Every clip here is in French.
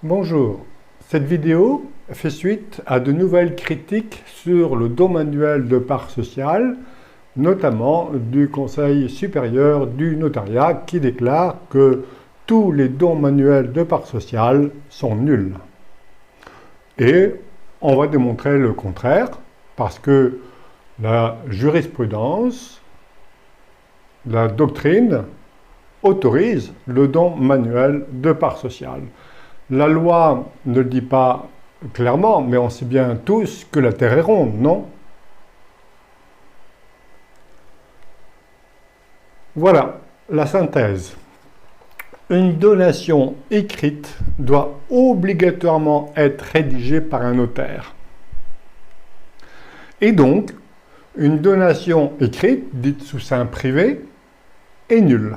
Bonjour, cette vidéo fait suite à de nouvelles critiques sur le don manuel de part sociale, notamment du Conseil supérieur du notariat qui déclare que tous les dons manuels de part sociale sont nuls. Et on va démontrer le contraire, parce que la jurisprudence, la doctrine, autorise le don manuel de part sociale. La loi ne le dit pas clairement, mais on sait bien tous que la Terre est ronde, non? Voilà la synthèse. Une donation écrite doit obligatoirement être rédigée par un notaire. Et donc, une donation écrite, dite sous seing privé, est nulle.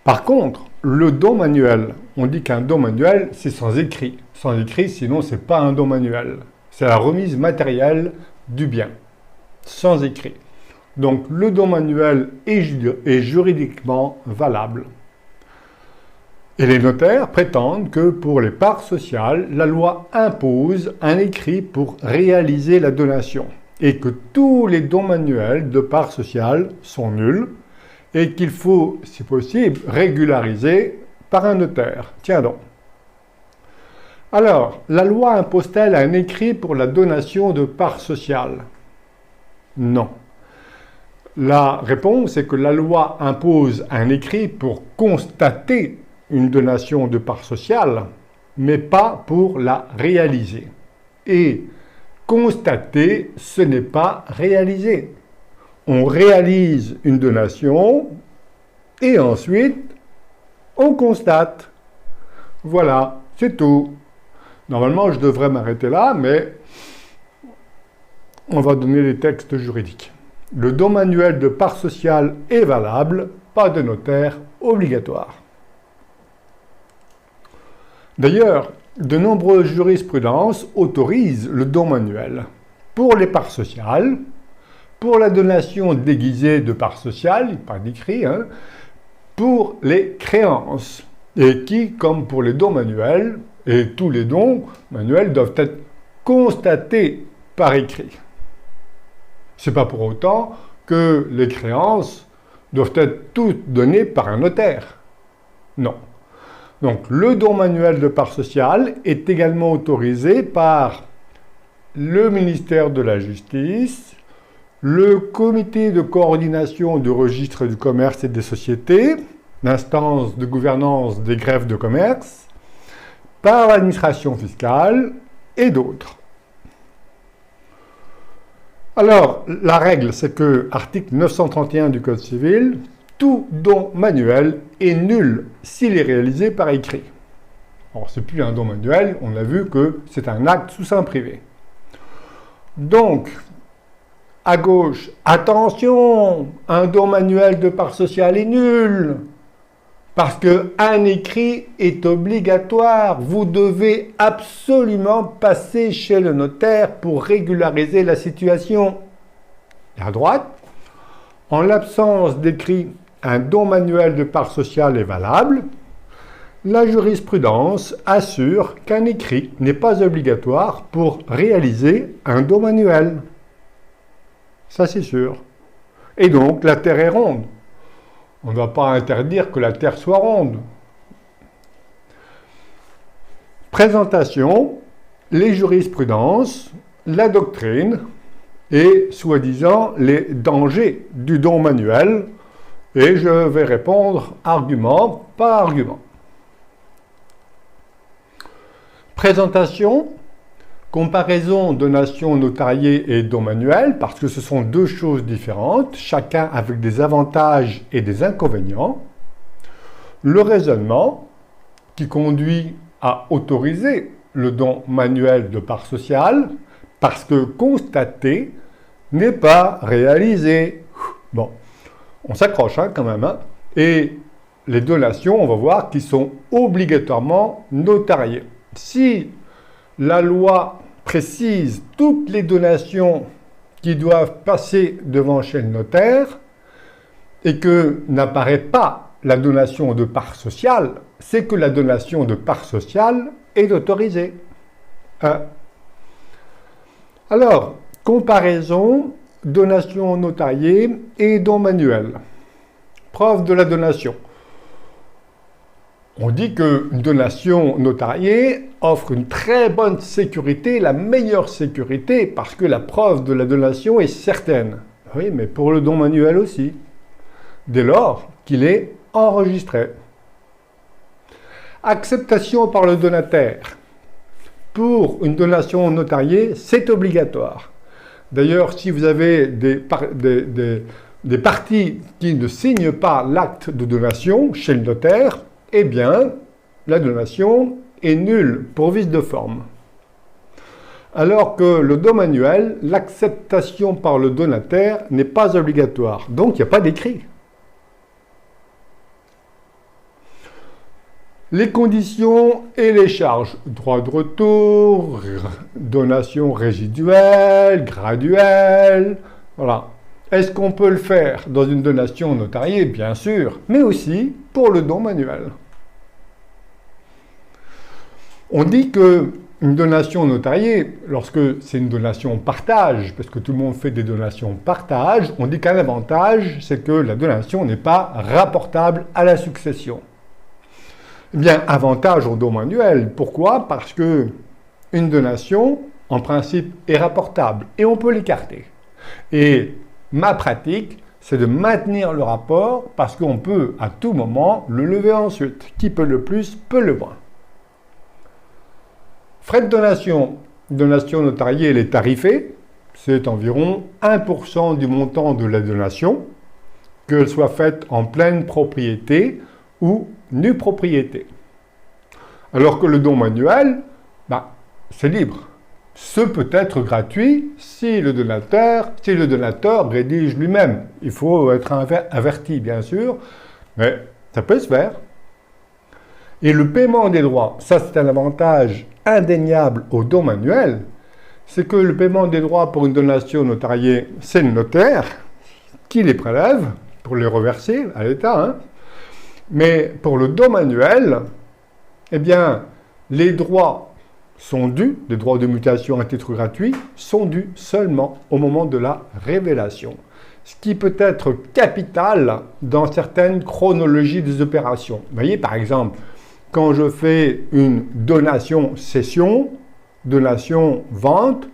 Par contre, le don manuel, on dit qu'un don manuel, c'est sans écrit. Sans écrit, sinon, ce n'est pas un don manuel. C'est la remise matérielle du bien, sans écrit. Donc, le don manuel est juridiquement valable. Et les notaires prétendent que pour les parts sociales, la loi impose un écrit pour réaliser la donation et que tous les dons manuels de parts sociales sont nuls et qu'il faut, si possible, régulariser par un notaire. Tiens donc. Alors, la loi impose-t-elle un écrit pour la donation de parts sociales? Non. La réponse est que la loi impose un écrit pour constater une donation de part sociale, mais pas pour la réaliser. Et constater, ce n'est pas réaliser. On réalise une donation et ensuite on constate. Voilà, c'est tout. Normalement, je devrais m'arrêter là, mais on va donner les textes juridiques. Le don manuel de part sociale est valable, pas de notaire obligatoire. D'ailleurs, de nombreuses jurisprudences autorisent le don manuel pour les parts sociales, pour la donation déguisée de parts sociales, pas d'écrit, pour les créances, et qui, comme pour les dons manuels, et tous les dons manuels doivent être constatés par écrit. Ce n'est pas pour autant que les créances doivent être toutes données par un notaire. Non. Donc, le don manuel de part sociale est également autorisé par le ministère de la Justice, le comité de coordination du registre du commerce et des sociétés, l'instance de gouvernance des greffes de commerce, par l'administration fiscale et d'autres. Alors, la règle, c'est que, article 931 du Code civil, tout don manuel est nul s'il est réalisé par écrit. Alors, ce n'est plus un don manuel, on a vu que c'est un acte sous seing privé. Donc, à gauche, attention, un don manuel de part sociale est nul, parce qu'un écrit est obligatoire. Vous devez absolument passer chez le notaire pour régulariser la situation. Et à droite, en l'absence d'écrit, un don manuel de part sociale est valable. La jurisprudence assure qu'un écrit n'est pas obligatoire pour réaliser un don manuel. Ça, c'est sûr. Et donc, la Terre est ronde. On ne va pas interdire que la Terre soit ronde. Présentation, les jurisprudences, la doctrine et, soi-disant, les dangers du don manuel. Et je vais répondre argument par argument. Présentation, comparaison donation notariée et don manuel, parce que ce sont deux choses différentes, chacun avec des avantages et des inconvénients. Le raisonnement, qui conduit à autoriser le don manuel de part sociale, parce que constater n'est pas réalisé. Bon, on s'accroche quand même. Et les donations, on va voir, qui sont obligatoirement notariées. Si la loi précise toutes les donations qui doivent passer devant chez le notaire et que n'apparaît pas la donation de parts sociales, c'est que la donation de parts sociales est autorisée. Alors, comparaison, donation notariée et don manuel. Preuve de la donation. On dit qu'une donation notariée offre une très bonne sécurité, la meilleure sécurité, parce que la preuve de la donation est certaine. Oui, mais pour le don manuel aussi, dès lors qu'il est enregistré. Acceptation par le donataire. Pour une donation notariée, c'est obligatoire. D'ailleurs, si vous avez des parties qui ne signent pas l'acte de donation chez le notaire, eh bien, la donation est nulle pour vice de forme. Alors que le don manuel, l'acceptation par le donataire n'est pas obligatoire. Donc, il n'y a pas d'écrit. Les conditions et les charges. Droit de retour, donation résiduelle, graduelle, voilà. Est-ce qu'on peut le faire dans une donation notariée? Bien sûr, mais aussi pour le don manuel. On dit qu'une donation notariée, lorsque c'est une donation partage, parce que tout le monde fait des donations partage, on dit qu'un avantage, c'est que la donation n'est pas rapportable à la succession. Eh bien, avantage au don manuel. Pourquoi? Parce que une donation, en principe, est rapportable et on peut l'écarter. Et ma pratique, c'est de maintenir le rapport parce qu'on peut à tout moment le lever ensuite. Qui peut le plus, peut le moins. Frais de donation. Donation notariée, elle est tarifée. C'est environ 1% du montant de la donation, qu'elle soit faite en pleine propriété ou nue propriété. Alors que le don manuel, c'est libre. Ce peut être gratuit si le donateur rédige lui-même. Il faut être averti, bien sûr, mais ça peut se faire. Et le paiement des droits, ça c'est un avantage indéniable au don manuel, c'est que le paiement des droits pour une donation notariée, c'est le notaire qui les prélève pour les reverser à l'État. Mais pour le don manuel, eh bien, les droits sont dus, les droits de mutation à titre gratuit, sont dus seulement au moment de la révélation. Ce qui peut être capital dans certaines chronologies des opérations. Vous voyez, par exemple, quand je fais une donation-cession, donation-vente,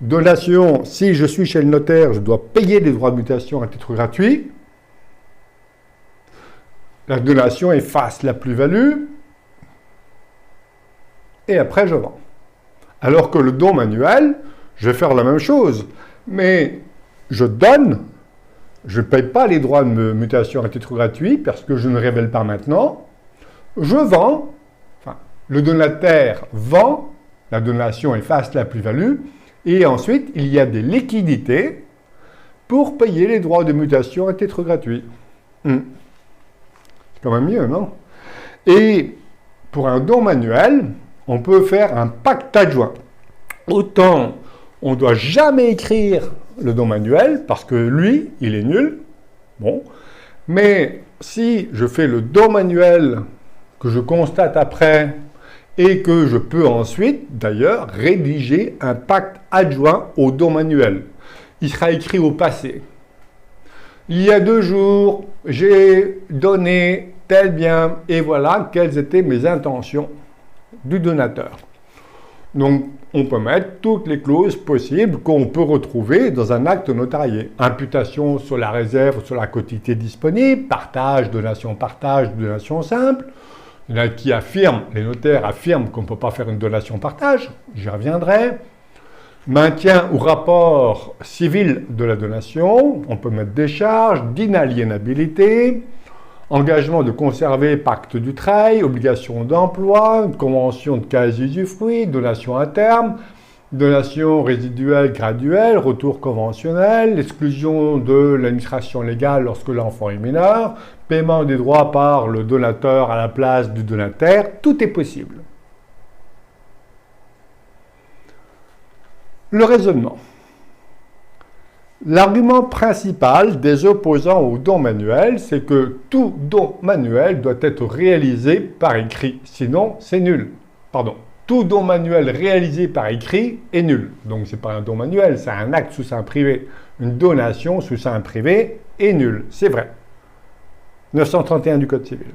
donation, si je suis chez le notaire, je dois payer les droits de mutation à titre gratuit. La donation efface la plus-value et après je vends. Alors que le don manuel, je vais faire la même chose, mais je donne, je ne paye pas les droits de mutation à titre gratuit parce que je ne révèle pas maintenant. Je vends, le donataire vend, la donation efface la plus-value, et ensuite il y a des liquidités pour payer les droits de mutation à titre gratuit. C'est quand même mieux, non? Et pour un don manuel, on peut faire un pacte adjoint. Autant on ne doit jamais écrire le don manuel parce que lui, il est nul. Bon, mais si je fais le don manuel que je constate après et que je peux ensuite, d'ailleurs, rédiger un pacte adjoint au don manuel. Il sera écrit au passé. Il y a 2 jours, j'ai donné tel bien et voilà quelles étaient mes intentions du donateur. Donc, on peut mettre toutes les clauses possibles qu'on peut retrouver dans un acte notarié. Imputation sur la réserve, sur la quotité disponible, partage, donation simple. Il y en a qui affirment, les notaires affirment qu'on ne peut pas faire une donation-partage, j'y reviendrai. Maintien ou rapport civil de la donation, on peut mettre des charges d'inaliénabilité, engagement de conserver pacte du trail, obligation d'emploi, convention de quasi-usufruit, donation à terme, donation résiduelle graduelle, retour conventionnel, exclusion de l'administration légale lorsque l'enfant est mineur, paiement des droits par le donateur à la place du donataire, tout est possible. Le raisonnement. L'argument principal des opposants au don manuel, c'est que tout don manuel doit être réalisé par écrit, sinon c'est nul. Pardon. Tout don manuel réalisé par écrit est nul. Donc ce n'est pas un don manuel, c'est un acte sous seing privé. Une donation sous seing privé est nulle, c'est vrai. 931 du Code civil.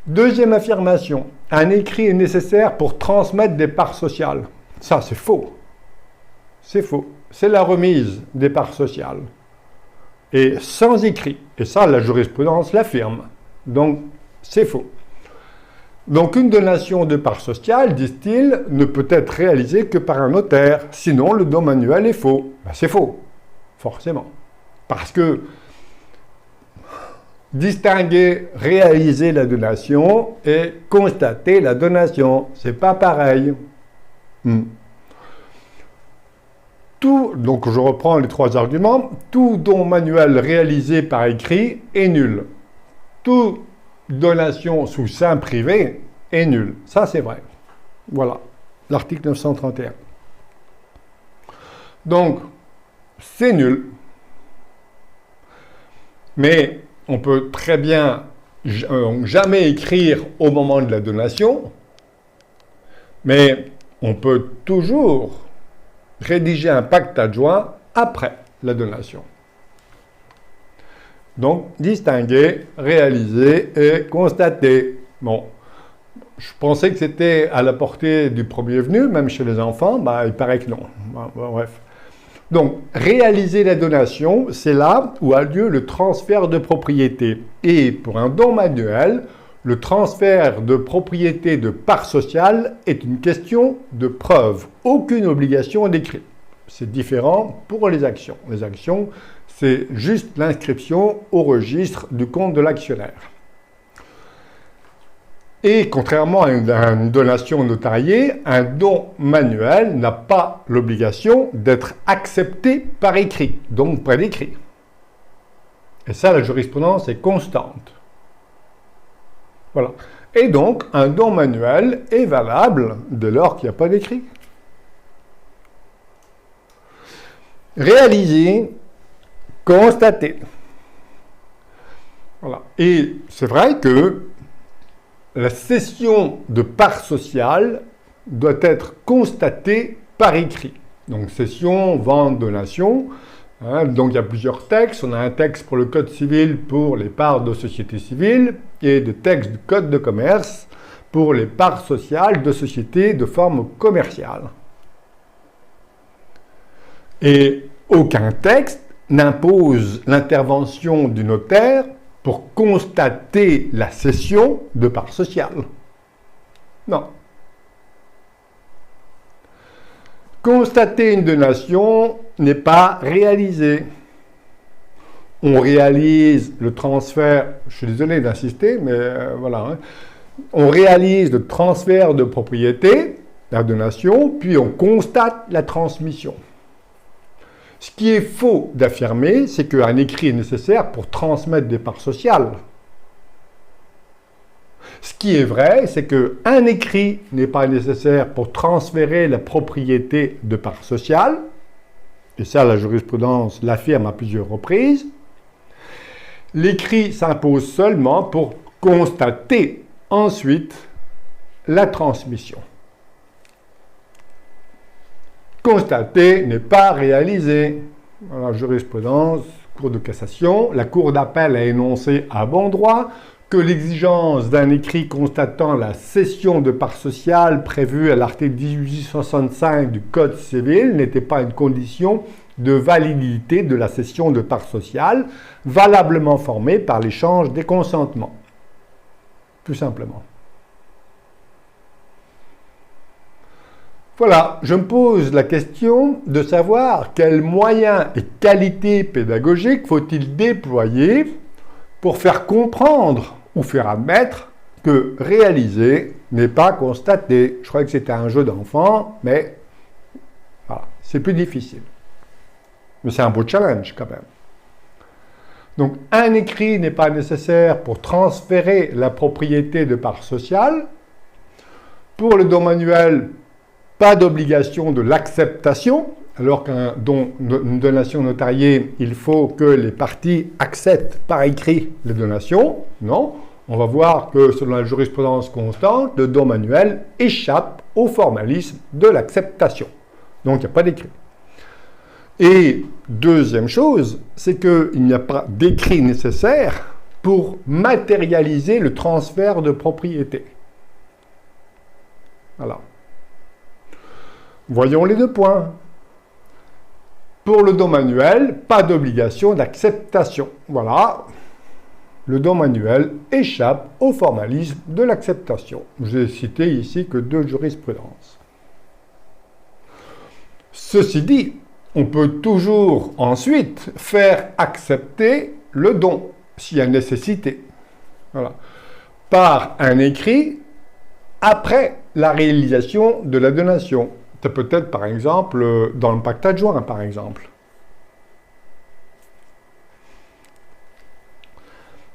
Deuxième affirmation, un écrit est nécessaire pour transmettre des parts sociales. Ça, c'est faux. C'est faux. C'est la remise des parts sociales. Et sans écrit. Et ça, la jurisprudence l'affirme. Donc, c'est faux. Donc, une donation de parts sociales, disent-ils, ne peut être réalisée que par un notaire. Sinon, le don manuel est faux. Ben, c'est faux. Forcément. Parce que distinguer, réaliser la donation et constater la donation, c'est pas pareil. Donc je reprends les trois arguments. Tout don manuel réalisé par écrit est nul. Toute donation sous seing privé est nulle. Ça, c'est vrai. Voilà, l'article 931. Donc, c'est nul. Mais on peut très bien jamais écrire au moment de la donation, mais on peut toujours rédiger un pacte adjoint après la donation. Donc, distinguer, réaliser et constater. Bon, je pensais que c'était à la portée du premier venu, même chez les enfants, il paraît que non. Bref. Donc, réaliser la donation, c'est là où a lieu le transfert de propriété. Et pour un don manuel, le transfert de propriété de parts sociales est une question de preuve, aucune obligation d'écrit. C'est différent pour les actions. Les actions, c'est juste l'inscription au registre du compte de l'actionnaire. Et contrairement à une donation notariée, un don manuel n'a pas l'obligation d'être accepté par écrit, donc par l'écrit. Et ça, la jurisprudence est constante. Voilà. Et donc, un don manuel est valable dès lors qu'il n'y a pas d'écrit. Réaliser, constater. Voilà. Et c'est vrai que la cession de parts sociales doit être constatée par écrit. Donc, cession, vente, donation. Donc, il y a plusieurs textes. On a un texte pour le Code civil pour les parts de société civile et des textes du Code de commerce pour les parts sociales de sociétés de forme commerciale. Et aucun texte n'impose l'intervention du notaire pour constater la cession de parts sociales. Non. Constater une donation n'est pas réalisé. On réalise le transfert, je suis désolé d'insister, mais voilà. On réalise le transfert de propriété, la donation, puis on constate la transmission. Ce qui est faux d'affirmer, c'est qu'un écrit est nécessaire pour transmettre des parts sociales. Ce qui est vrai, c'est qu'un écrit n'est pas nécessaire pour transférer la propriété de parts sociales, et ça, la jurisprudence l'affirme à plusieurs reprises. L'écrit s'impose seulement pour constater ensuite la transmission. Constater n'est pas réalisé. La jurisprudence, Cour de cassation, la Cour d'appel a énoncé à bon droit que l'exigence d'un écrit constatant la cession de parts sociales prévue à l'article 1865 du Code civil n'était pas une condition de validité de la cession de parts sociales valablement formée par l'échange des consentements. Tout simplement. Voilà, je me pose la question de savoir quels moyens et qualités pédagogiques faut-il déployer pour faire comprendre ou faire admettre que réaliser n'est pas constaté. Je croyais que c'était un jeu d'enfant, mais voilà, c'est plus difficile. Mais c'est un beau challenge quand même. Donc, un écrit n'est pas nécessaire pour transférer la propriété de parts sociales. Pour le don manuel, pas d'obligation de l'acceptation alors qu'un don, une donation notariée, il faut que les parties acceptent par écrit les donations. Non, on va voir que selon la jurisprudence constante, le don manuel échappe au formalisme de l'acceptation. Donc il n'y a pas d'écrit. Et deuxième chose, c'est qu'il n'y a pas d'écrit nécessaire pour matérialiser le transfert de propriété. Voilà. Voyons les deux points. Pour le don manuel, pas d'obligation d'acceptation. Voilà. Le don manuel échappe au formalisme de l'acceptation. Je n'ai cité ici que deux jurisprudences. Ceci dit, on peut toujours ensuite faire accepter le don, s'il y a nécessité. Voilà. Par un écrit après la réalisation de la donation. C'est peut-être, par exemple, dans le pacte adjoint, par exemple.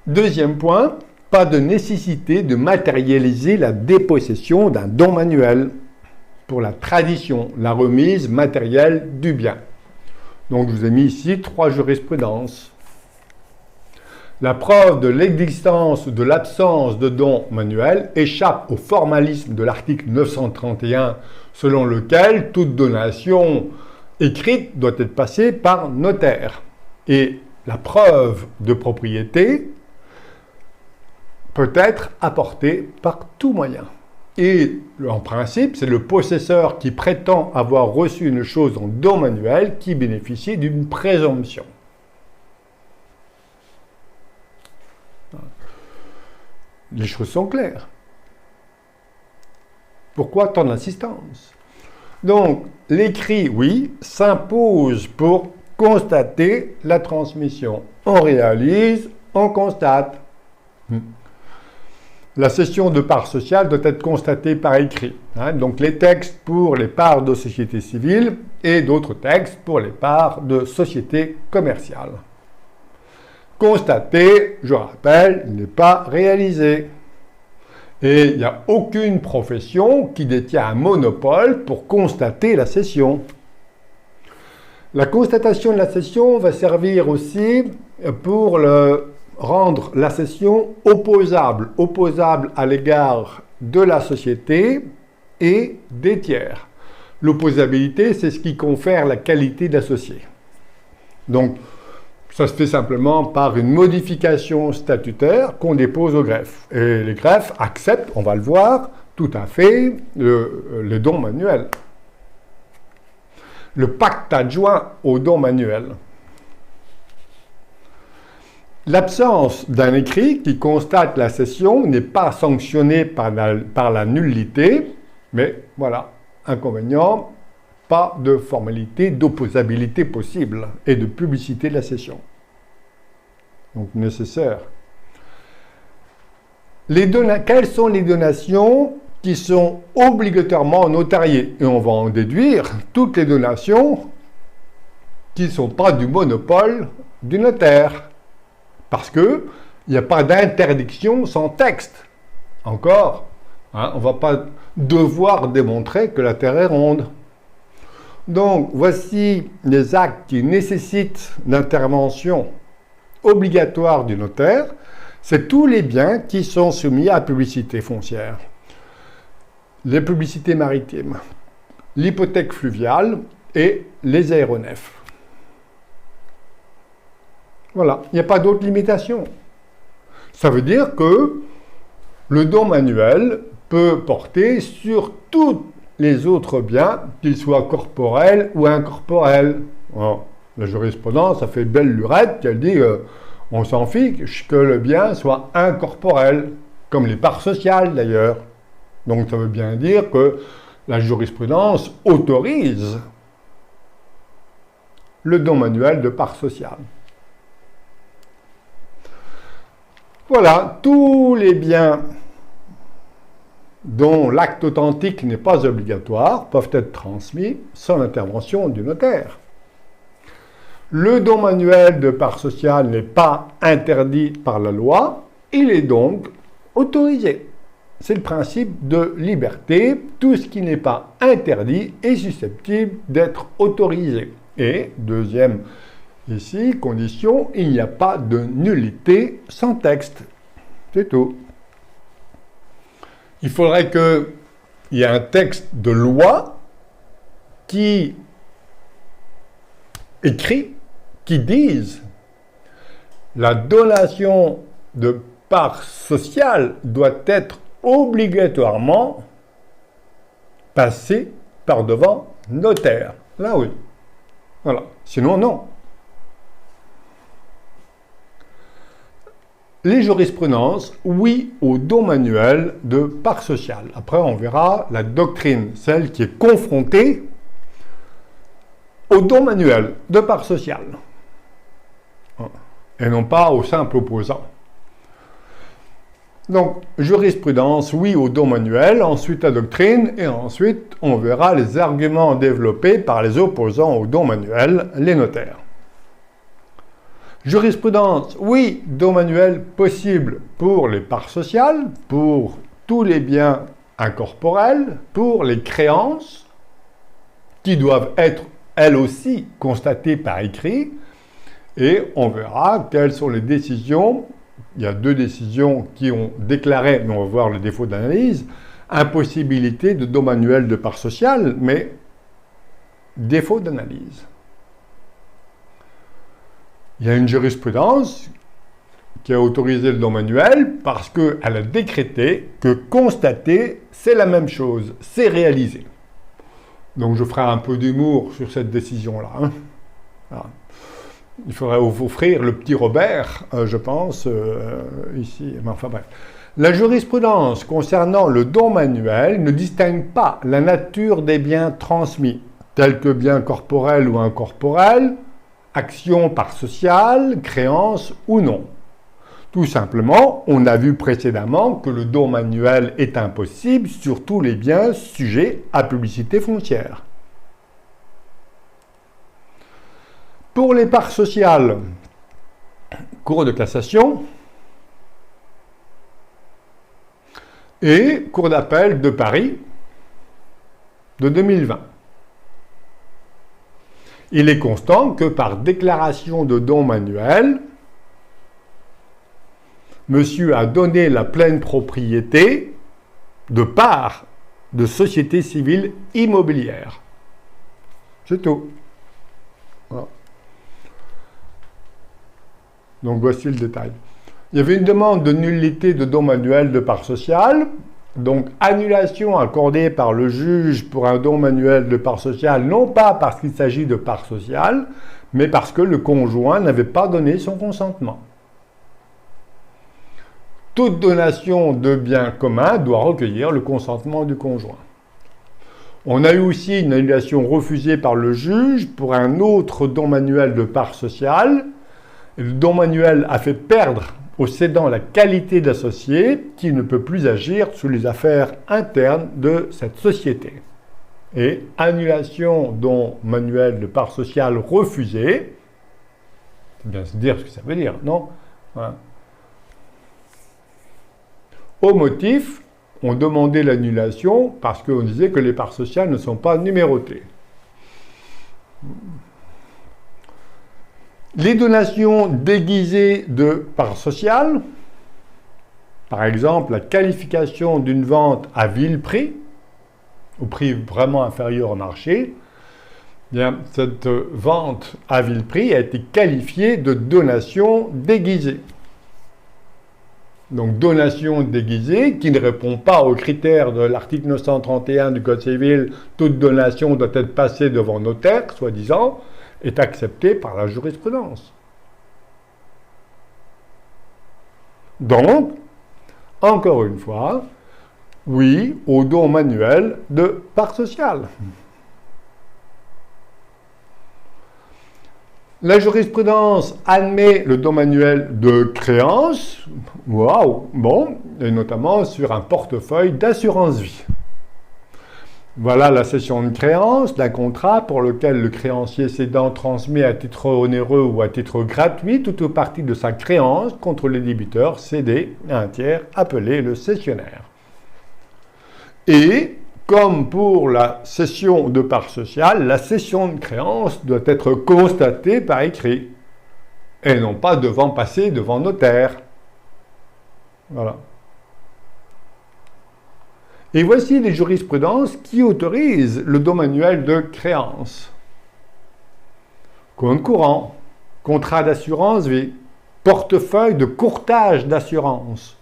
Deuxième point, pas de nécessité de matérialiser la dépossession d'un don manuel pour la tradition, la remise matérielle du bien. Donc, je vous ai mis ici 3 jurisprudences. La preuve de l'existence ou de l'absence de don manuel échappe au formalisme de l'article 931, selon lequel toute donation écrite doit être passée par notaire. Et la preuve de propriété peut être apportée par tout moyen. Et en principe, c'est le possesseur qui prétend avoir reçu une chose en don manuel qui bénéficie d'une présomption. Les choses sont claires. Pourquoi tant d'insistance? Donc, l'écrit, oui, s'impose pour constater la transmission. On réalise, on constate. La cession de parts sociales doit être constatée par écrit. Donc, les textes pour les parts de société civile et d'autres textes pour les parts de société commerciale. Constater, je rappelle, n'est pas réalisé. Et il n'y a aucune profession qui détient un monopole pour constater la cession. La constatation de la cession va servir aussi pour rendre la cession opposable à l'égard de la société et des tiers. L'opposabilité, c'est ce qui confère la qualité d'associé. Donc, ça se fait simplement par une modification statutaire qu'on dépose au greffe. Et les greffes acceptent, on va le voir, tout à fait le don manuel. Le pacte adjoint au don manuel. L'absence d'un écrit qui constate la cession n'est pas sanctionnée par la nullité, mais voilà, inconvénient, pas de formalité d'opposabilité possible et de publicité de la cession. Donc nécessaire. Quelles sont les donations qui sont obligatoirement notariées? Et on va en déduire toutes les donations qui ne sont pas du monopole du notaire. Parce qu'il n'y a pas d'interdiction sans texte. Encore, on ne va pas devoir démontrer que la terre est ronde. Donc, voici les actes qui nécessitent l'intervention obligatoire du notaire. C'est tous les biens qui sont soumis à publicité foncière. Les publicités maritimes, l'hypothèque fluviale et les aéronefs. Voilà, il n'y a pas d'autre limitation. Ça veut dire que le don manuel peut porter sur toutes les autres biens, qu'ils soient corporels ou incorporels. Alors, la jurisprudence a fait belle lurette qu'elle dit on s'en fiche que le bien soit incorporel, comme les parts sociales d'ailleurs. Donc ça veut bien dire que la jurisprudence autorise le don manuel de parts sociales. Voilà, tous les biens dont l'acte authentique n'est pas obligatoire peuvent être transmis sans l'intervention du notaire. Le don manuel de part sociale n'est pas interdit par la loi, il est donc autorisé. c'est le principe de liberté. Tout ce qui n'est pas interdit est susceptible d'être autorisé. Et deuxième ici, condition, il n'y a pas de nullité sans texte. C'est tout. Il faudrait qu'il y ait un texte de loi qui écrit, qui dise la donation de parts sociales doit être obligatoirement passée par devant notaire. Là oui. Voilà. Sinon non. Les jurisprudences, oui au don manuel de parts sociales. Après, on verra la doctrine, celle qui est confrontée au don manuel de parts sociales. Et non pas au simple opposant. Donc, jurisprudence, oui au don manuel, ensuite la doctrine, et ensuite on verra les arguments développés par les opposants au don manuel, les notaires. Jurisprudence, oui, don manuel possible pour les parts sociales, pour tous les biens incorporels, pour les créances, qui doivent être, elles aussi, constatées par écrit, et on verra quelles sont les décisions. Il y a 2 décisions qui ont déclaré, mais on va voir le défaut d'analyse, impossibilité de don manuel de parts sociales, mais défaut d'analyse. Il y a une jurisprudence qui a autorisé le don manuel parce qu'elle a décrété que constater, c'est la même chose, c'est réaliser. Donc je ferai un peu d'humour sur cette décision-là. Hein. Voilà. Il faudrait offrir le petit Robert, je pense, ici. Mais enfin bref. La jurisprudence concernant le don manuel ne distingue pas la nature des biens transmis, tels que biens corporels ou incorporels, actions par sociale, créances ou non. Tout simplement, on a vu précédemment que le don manuel est impossible sur tous les biens sujets à publicité foncière. Pour les parts sociales, Cour de cassation et Cour d'appel de Paris de 2020. Il est constant que par déclaration de don manuel, monsieur a donné la pleine propriété de parts de société civile immobilière. C'est tout. Voilà. Donc voici le détail. Il y avait une demande de nullité de don manuel de parts sociales. Donc annulation accordée par le juge pour un don manuel de parts sociales, non pas parce qu'il s'agit de parts sociales, mais parce que le conjoint n'avait pas donné son consentement. Toute donation de biens communs doit recueillir le consentement du conjoint. On a eu aussi une annulation refusée par le juge pour un autre don manuel de parts sociales. Le don manuel a fait perdre au cédant la qualité d'associé qui ne peut plus agir sur les affaires internes de cette société. Et annulation don manuel de parts sociales refusée, c'est bien se dire ce que ça veut dire, non? Voilà. Au motif, on demandait l'annulation parce qu'on disait que les parts sociales ne sont pas numérotées. Les donations déguisées de parts sociales, par exemple la qualification d'une vente à vil prix, au prix vraiment inférieur au marché, bien, cette vente à vil prix a été qualifiée de donation déguisée. Donc donation déguisée qui ne répond pas aux critères de l'article 931 du Code civil, toute donation doit être passée devant notaire, soi-disant, est acceptée par la jurisprudence. Donc, encore une fois, oui au don manuel de parts sociales. La jurisprudence admet le don manuel de créance, waouh, bon, et notamment sur un portefeuille d'assurance vie. Voilà la cession de créance d'un contrat pour lequel le créancier cédant transmet à titre onéreux ou à titre gratuit toute ou partie de sa créance contre les débiteurs cédés à un tiers appelé le cessionnaire. Et, comme pour la cession de parts sociales, la cession de créance doit être constatée par écrit, et non pas passer devant notaire. Voilà. Et voici les jurisprudences qui autorisent le don manuel de créance. Compte courant, contrat d'assurance vie, portefeuille de courtage d'assurance.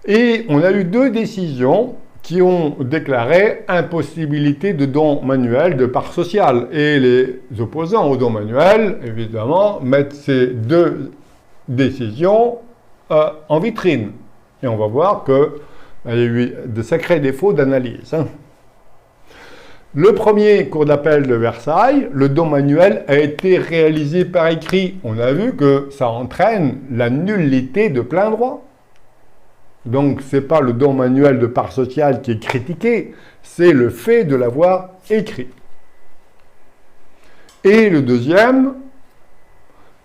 Et on a eu 2 décisions qui ont déclaré impossibilité de don manuel de part sociale. Et les opposants au don manuel, évidemment, mettent ces 2 décisions en vitrine. Et on va voir qu'il y a eu de sacrés défauts d'analyse. Le premier cour d'appel de Versailles, le don manuel a été réalisé par écrit. On a vu que ça entraîne la nullité de plein droit. Donc, ce n'est pas le don manuel de part sociale qui est critiqué, c'est le fait de l'avoir écrit. Et le deuxième,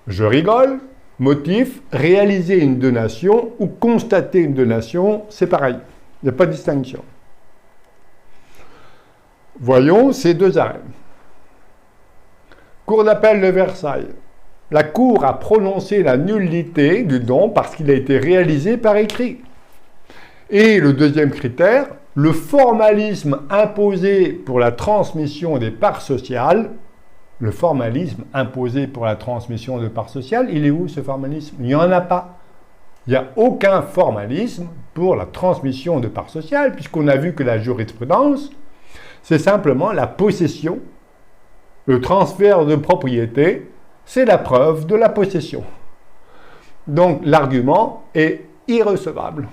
je rigole, motif, réaliser une donation ou constater une donation, c'est pareil. Il n'y a pas de distinction. Voyons ces 2 arrêts. Cour d'appel de Versailles. La Cour a prononcé la nullité du don parce qu'il a été réalisé par écrit. Et le deuxième critère, le formalisme imposé pour la transmission des parts sociales. Le formalisme imposé pour la transmission de parts sociales, il est où ce formalisme? Il n'y en a pas. Il n'y a aucun formalisme pour la transmission de parts sociales, puisqu'on a vu que la jurisprudence, c'est simplement la possession. Le transfert de propriété, c'est la preuve de la possession. Donc l'argument est irrecevable.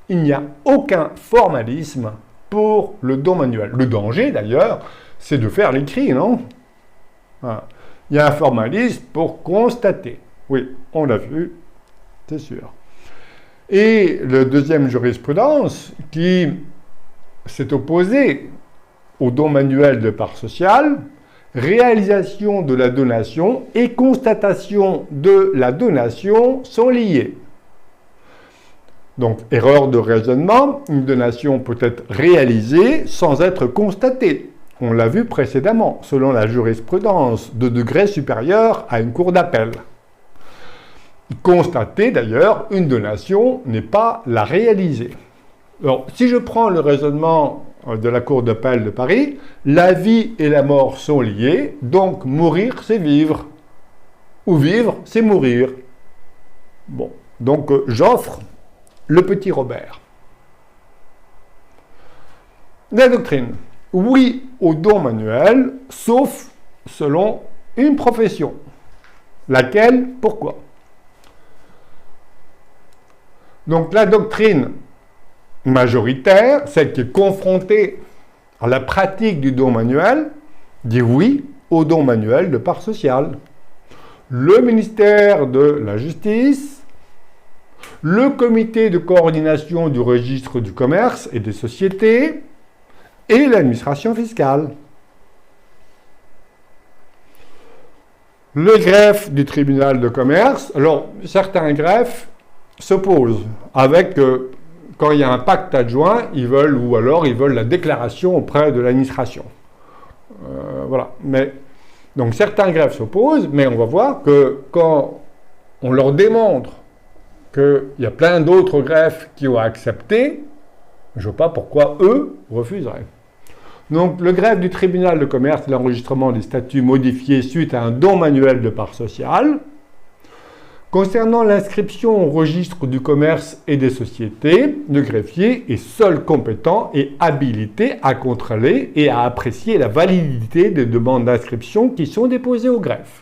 Il n'y a aucun formalisme pour le don manuel. Le danger, d'ailleurs, c'est de faire l'écrit, non? Voilà. Il y a un formalisme pour constater. Oui, on l'a vu, c'est sûr. Et le deuxième jurisprudence qui s'est opposé au don manuel de part sociale, réalisation de la donation et constatation de la donation sont liés. Donc, erreur de raisonnement, une donation peut être réalisée sans être constatée. On l'a vu précédemment, selon la jurisprudence de degré supérieur à une cour d'appel. Constater, d'ailleurs, une donation n'est pas la réaliser. Alors, si je prends le raisonnement de la cour d'appel de Paris, la vie et la mort sont liées, donc mourir, c'est vivre. Ou vivre, c'est mourir. Bon, donc j'offre le petit Robert. La doctrine. Oui au don manuel, sauf selon une profession. Laquelle? Pourquoi? Donc la doctrine majoritaire, celle qui est confrontée à la pratique du don manuel, dit oui au don manuel de part sociale. Le ministère de la Justice, le comité de coordination du registre du commerce et des sociétés et l'administration fiscale. Le greffe du tribunal de commerce, alors certains greffes s'opposent avec, quand il y a un pacte adjoint, ils veulent la déclaration auprès de l'administration. Voilà. Donc certains greffes s'opposent, mais on va voir que quand on leur démontre qu'il y a plein d'autres greffes qui ont accepté, je ne vois pas pourquoi eux refuseraient. Donc le greffe du tribunal de commerce, l'enregistrement des statuts modifiés suite à un don manuel de part sociale. Concernant l'inscription au registre du commerce et des sociétés, le greffier est seul compétent et habilité à contrôler et à apprécier la validité des demandes d'inscription qui sont déposées au greffe.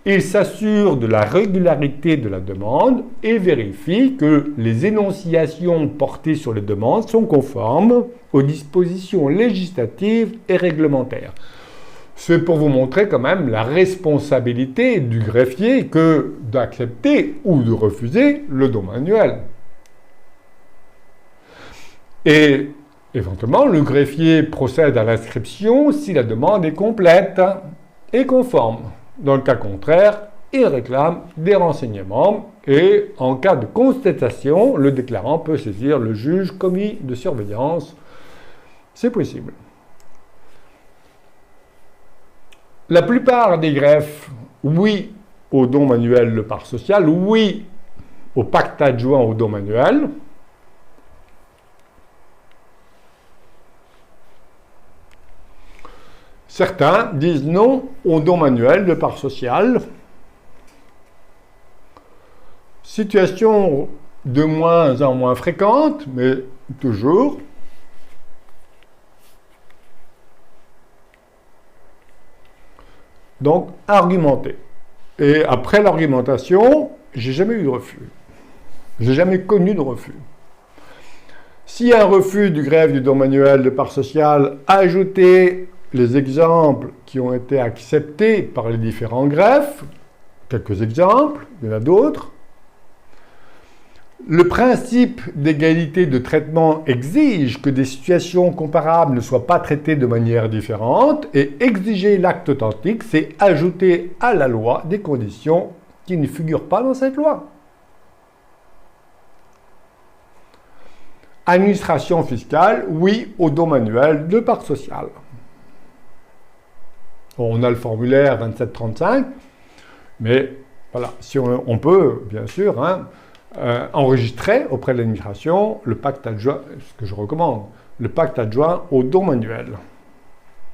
Il s'assure de la régularité de la demande et vérifie que les énonciations portées sur les demandes sont conformes aux dispositions législatives et réglementaires. C'est pour vous montrer quand même la responsabilité du greffier que d'accepter ou de refuser le don manuel. Et éventuellement, le greffier procède à l'inscription si la demande est complète et conforme. Dans le cas contraire, il réclame des renseignements et en cas de constatation, le déclarant peut saisir le juge commis de surveillance. C'est possible. La plupart des greffes, oui au don manuel de part sociale, oui au pacte adjoint au don manuel. Certains disent non au don manuel de part sociale. Situation de moins en moins fréquente, mais toujours. Donc, argumenter. Et après l'argumentation, j'ai jamais eu de refus. J'ai jamais connu de refus. S'il y a un refus du greffe du don manuel de part sociale, ajoutez les exemples qui ont été acceptés par les différents greffes. Quelques exemples, il y en a d'autres. Le principe d'égalité de traitement exige que des situations comparables ne soient pas traitées de manière différente et exiger l'acte authentique, c'est ajouter à la loi des conditions qui ne figurent pas dans cette loi. Administration fiscale, oui au don manuel de part sociale. On a le formulaire 2735, mais voilà, si on peut, bien sûr, enregistrer auprès de l'administration le pacte adjoint, ce que je recommande, le pacte adjoint au don manuel.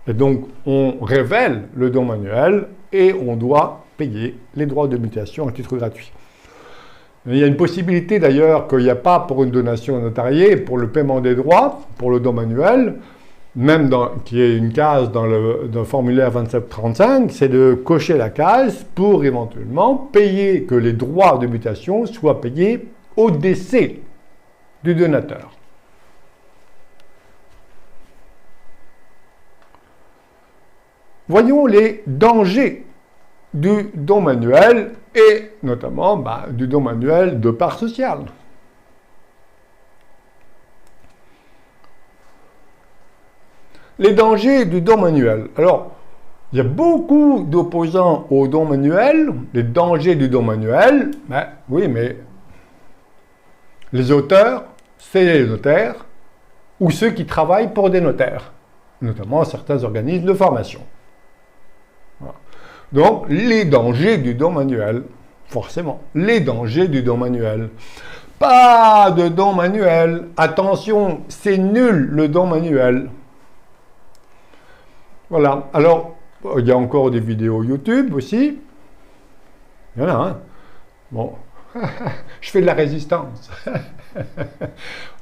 Et donc, on révèle le don manuel et on doit payer les droits de mutation à titre gratuit. Il y a une possibilité d'ailleurs qu'il n'y a pas pour une donation notariée, pour le paiement des droits, pour le don manuel, même qu'il y ait une case dans le formulaire 2735, c'est de cocher la case pour éventuellement payer, que les droits de mutation soient payés au décès du donateur. Voyons les dangers du don manuel et notamment du don manuel de part sociale. Les dangers du don manuel. Alors, il y a beaucoup d'opposants au don manuel, les dangers du don manuel. Oui, mais les auteurs, c'est les notaires ou ceux qui travaillent pour des notaires, notamment certains organismes de formation. Voilà. Donc, les dangers du don manuel, forcément, les dangers du don manuel. Pas de don manuel. Attention, c'est nul le don manuel. Voilà. Alors, il y a encore des vidéos YouTube aussi. Il y en a, hein. Bon, je fais de la résistance.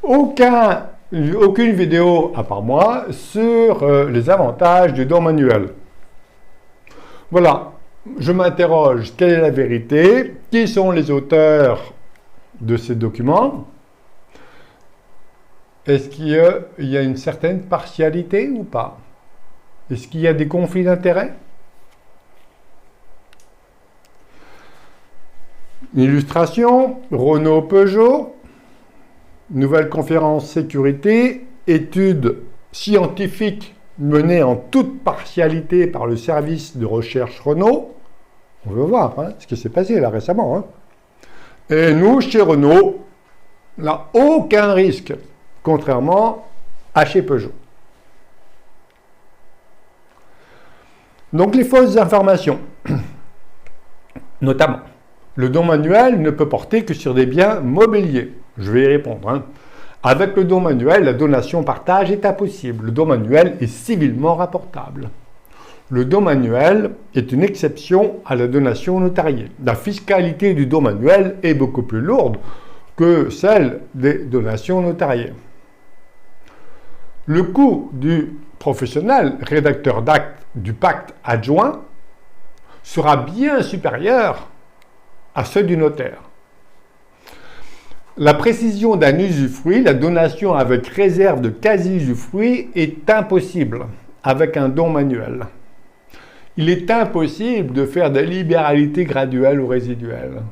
Aucune vidéo, à part moi, sur les avantages du don manuel. Voilà, je m'interroge, quelle est la vérité? Qui sont les auteurs de ces documents? Est-ce qu'il y a une certaine partialité ou pas? Est-ce qu'il y a des conflits d'intérêts? Illustration, Renault-Peugeot, nouvelle conférence sécurité, étude scientifique menée en toute partialité par le service de recherche Renault. On veut voir ce qui s'est passé là récemment. Et nous, chez Renault, là, aucun risque, contrairement à chez Peugeot. Donc les fausses informations, notamment, le don manuel ne peut porter que sur des biens mobiliers. Je vais y répondre. Avec le don manuel, la donation-partage est impossible. Le don manuel est civilement rapportable. Le don manuel est une exception à la donation notariée. La fiscalité du don manuel est beaucoup plus lourde que celle des donations notariées. Le coût du professionnel, rédacteur d'acte du pacte adjoint, sera bien supérieur à ceux du notaire. La précision d'un usufruit, la donation avec réserve de quasi-usufruit est impossible avec un don manuel. Il est impossible de faire des libéralités graduelles ou résiduelles.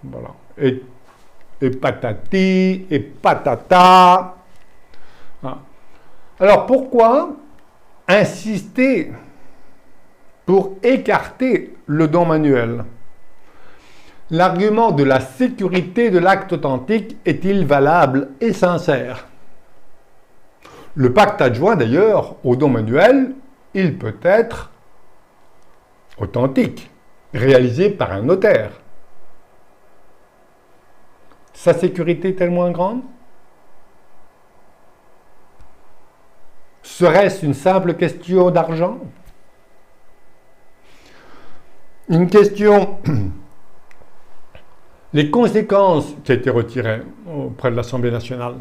Voilà. Et patati, et patata. Alors pourquoi insister pour écarter le don manuel? L'argument de la sécurité de l'acte authentique est-il valable et sincère? Le pacte adjoint, d'ailleurs, au don manuel, il peut être authentique, réalisé par un notaire. Sa sécurité est-elle moins grande? Serait-ce une simple question d'argent? Une question... Les conséquences qui ont été retirées auprès de l'Assemblée nationale,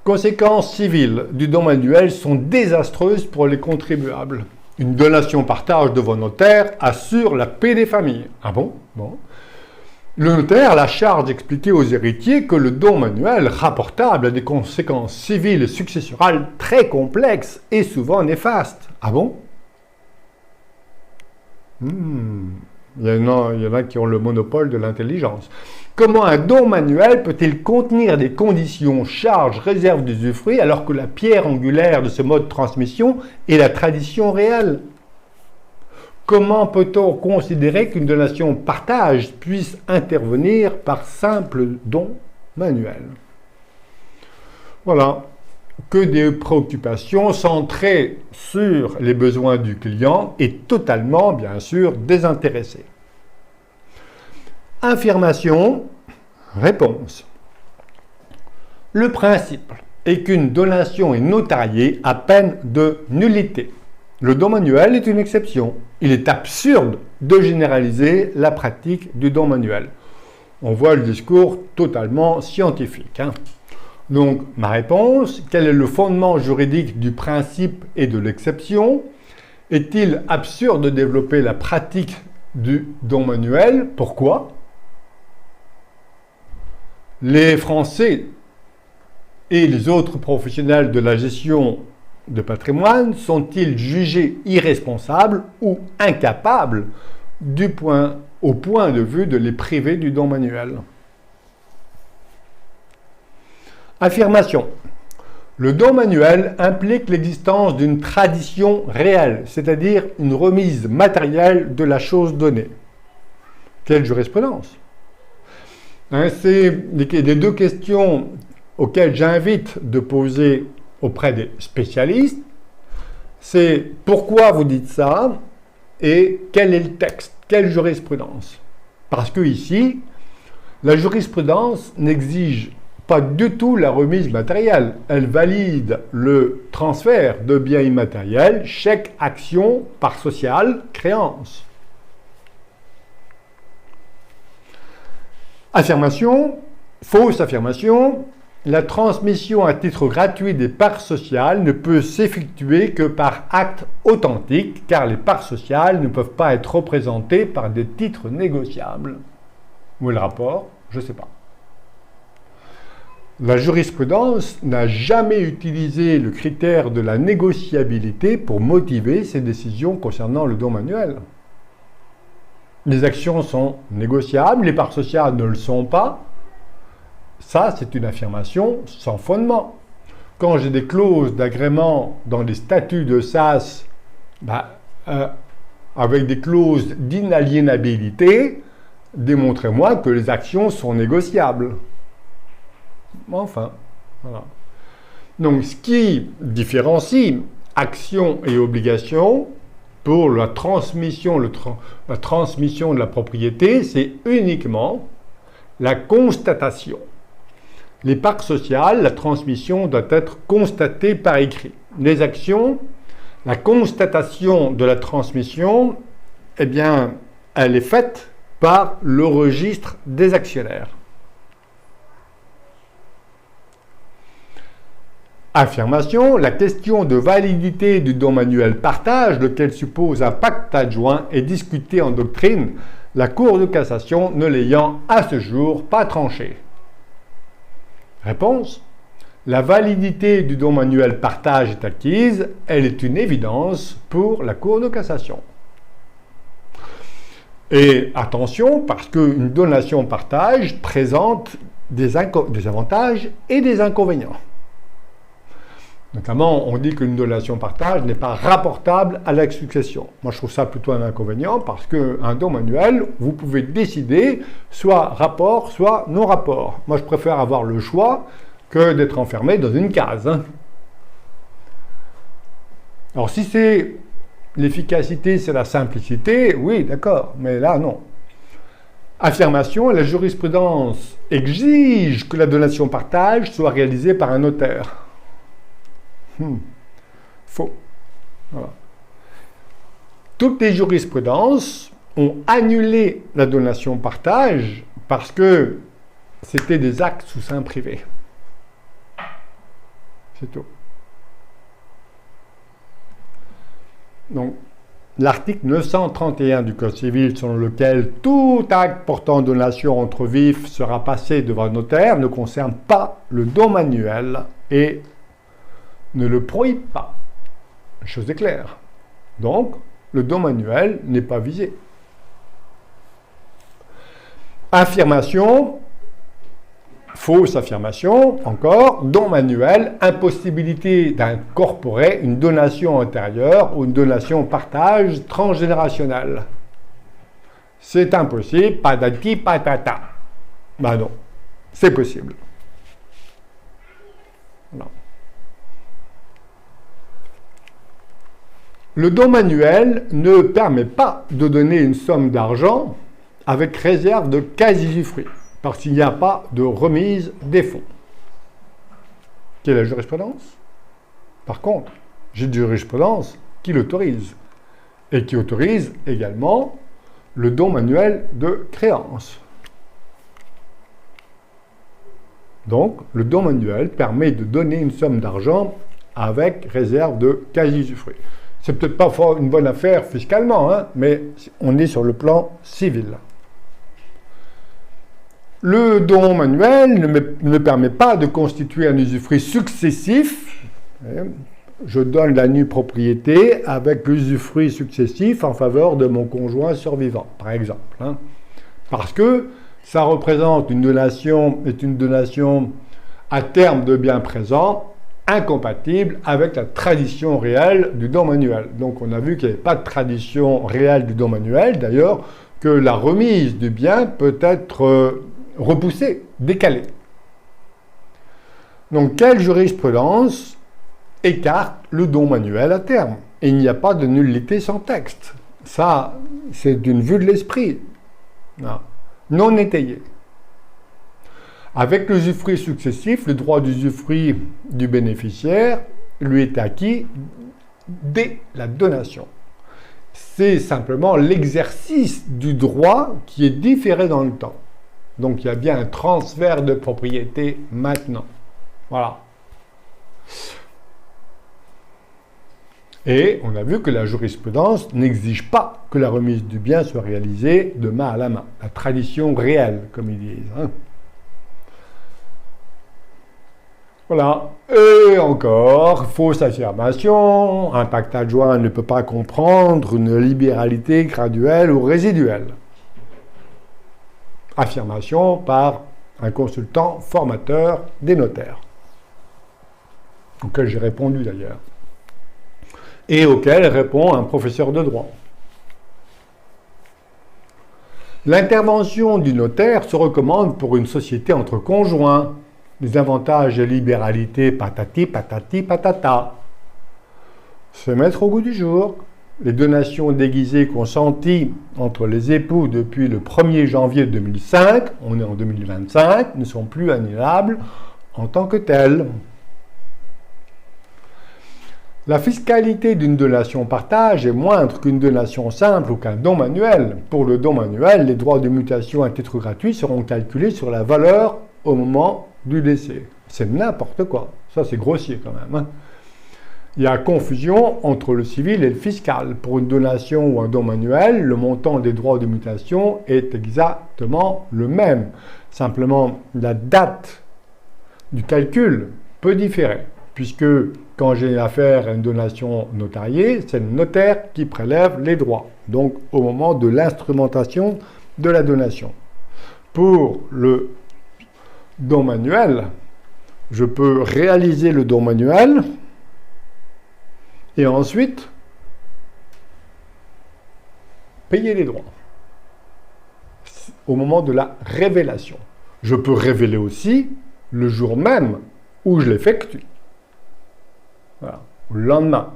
conséquences civiles du don manuel sont désastreuses pour les contribuables. Une donation partage devant notaire assure la paix des familles. Ah bon? Bon. Le notaire a la charge d'expliquer aux héritiers que le don manuel rapportable a des conséquences civiles et successorales très complexes et souvent néfastes. Ah bon? Il y en a qui ont le monopole de l'intelligence. Comment un don manuel peut-il contenir des conditions, charges, réserves d'usufruit alors que la pierre angulaire de ce mode de transmission est la tradition réelle? Comment peut-on considérer qu'une donation partage puisse intervenir par simple don manuel? Voilà, que des préoccupations centrées sur les besoins du client et totalement, bien sûr, désintéressées. Affirmation, réponse. Le principe est qu'une donation est notariée à peine de nullité. Le don manuel est une exception. Il est absurde de généraliser la pratique du don manuel. On voit le discours totalement scientifique. Donc, ma réponse, quel est le fondement juridique du principe et de l'exception? Est-il absurde de développer la pratique du don manuel? Pourquoi? Les Français et les autres professionnels de la gestion de patrimoine sont-ils jugés irresponsables ou incapables au point de vue de les priver du don manuel? Affirmation. Le don manuel implique l'existence d'une tradition réelle, c'est-à-dire une remise matérielle de la chose donnée. Quelle jurisprudence? C'est les deux questions auxquelles j'invite de poser auprès des spécialistes. C'est pourquoi vous dites ça et quel est le texte, quelle jurisprudence? Parce que ici, la jurisprudence n'exige pas du tout la remise matérielle. Elle valide le transfert de biens immatériels, chèque, action, part sociale, créance. Affirmation, fausse affirmation, la transmission à titre gratuit des parts sociales ne peut s'effectuer que par acte authentique, car les parts sociales ne peuvent pas être représentées par des titres négociables. Où est le rapport? Je ne sais pas. La jurisprudence n'a jamais utilisé le critère de la négociabilité pour motiver ses décisions concernant le don manuel. Les actions sont négociables, les parts sociales ne le sont pas. Ça, c'est une affirmation sans fondement. Quand j'ai des clauses d'agrément dans les statuts de SAS, avec des clauses d'inaliénabilité, démontrez-moi que les actions sont négociables. Enfin, voilà. Donc, ce qui différencie action et obligation pour la transmission de la propriété, c'est uniquement la constatation. Les parts sociales, la transmission doit être constatée par écrit. Les actions, la constatation de la transmission, eh bien, elle est faite par le registre des actionnaires. Affirmation, la question de validité du don manuel partage, lequel suppose un pacte adjoint, est discutée en doctrine, la Cour de cassation ne l'ayant à ce jour pas tranché. Réponse, la validité du don manuel partage est acquise, elle est une évidence pour la Cour de cassation. Et attention, parce qu'une donation partage présente des avantages et des inconvénients. Notamment, on dit qu'une donation partage n'est pas rapportable à la succession. Moi, je trouve ça plutôt un inconvénient parce qu'un don manuel, vous pouvez décider soit rapport, soit non rapport. Moi, je préfère avoir le choix que d'être enfermé dans une case. Alors, si c'est l'efficacité, c'est la simplicité, oui, d'accord, mais là, non. Affirmation, la jurisprudence exige que la donation partage soit réalisée par un notaire. Faux. Voilà. Toutes les jurisprudences ont annulé la donation partage parce que c'était des actes sous seing privé. C'est tout. Donc, l'article 931 du Code civil, selon lequel tout acte portant donation entre vifs sera passé devant un notaire, ne concerne pas le don manuel et ne le prohibe pas. La chose est claire. Donc, le don manuel n'est pas visé. Affirmation, fausse affirmation, encore, don manuel, impossibilité d'incorporer une donation antérieure ou une donation partage transgénérationnel. C'est impossible, patati patata. Ben non, c'est possible. Non. Le don manuel ne permet pas de donner une somme d'argent avec réserve de quasi-usufruit, parce qu'il n'y a pas de remise des fonds. Quelle est la jurisprudence? Par contre, j'ai une jurisprudence qui l'autorise, et qui autorise également le don manuel de créance. Donc, le don manuel permet de donner une somme d'argent avec réserve de quasi-usufruit. C'est peut-être pas une bonne affaire fiscalement, mais on est sur le plan civil. Le don manuel ne permet pas de constituer un usufruit successif. Je donne la nue propriété avec l'usufruit successif en faveur de mon conjoint survivant, par exemple. Parce que ça représente une donation à terme de biens présents, incompatible avec la tradition réelle du don manuel. Donc on a vu qu'il n'y avait pas de tradition réelle du don manuel, d'ailleurs, que la remise du bien peut être repoussée, décalée. Donc quelle jurisprudence écarte le don manuel à terme? Et il n'y a pas de nullité sans texte. Ça, c'est d'une vue de l'esprit, non étayée. Avec l'usufruit successif, le droit d'usufruit du bénéficiaire lui est acquis dès la donation. C'est simplement l'exercice du droit qui est différé dans le temps. Donc il y a bien un transfert de propriété maintenant. Voilà. Et on a vu que la jurisprudence n'exige pas que la remise du bien soit réalisée de main à la main. La tradition réelle, comme ils disent. Voilà. Et encore, fausse affirmation, un pacte adjoint ne peut pas comprendre une libéralité graduelle ou résiduelle. Affirmation par un consultant formateur des notaires, auquel j'ai répondu d'ailleurs, et auquel répond un professeur de droit. L'intervention du notaire se recommande pour une société entre conjoints. Les avantages et libéralités patati patati patata. Se mettre au goût du jour. Les donations déguisées consenties entre les époux depuis le 1er janvier 2005, on est en 2025, ne sont plus annulables en tant que telles. La fiscalité d'une donation partage est moindre qu'une donation simple ou qu'un don manuel. Pour le don manuel, les droits de mutation à titre gratuit seront calculés sur la valeur au moment du décès. C'est n'importe quoi. Ça, c'est grossier quand même. Il y a confusion entre le civil et le fiscal. Pour une donation ou un don manuel, le montant des droits de mutation est exactement le même. Simplement, la date du calcul peut différer, puisque quand j'ai affaire à une donation notariée, c'est le notaire qui prélève les droits, donc au moment de l'instrumentation de la donation. Pour le don manuel, je peux réaliser le don manuel Et ensuite, payer les droits au moment de la révélation. Je peux révéler aussi le jour même où je l'effectue. Voilà. Le lendemain.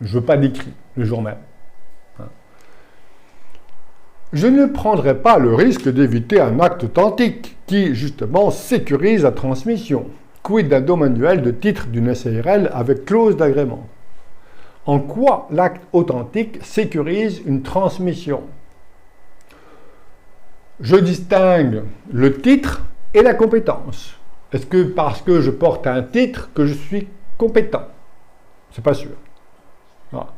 Je ne veux pas d'écrit, le jour même. Je ne prendrai pas le risque d'éviter un acte authentique qui, justement, sécurise la transmission. Quid d'un don manuel de titre d'une SARL avec clause d'agrément? En quoi l'acte authentique sécurise une transmission? Je distingue le titre et la compétence. Est-ce que parce que je porte un titre que je suis compétent? C'est pas sûr. Voilà.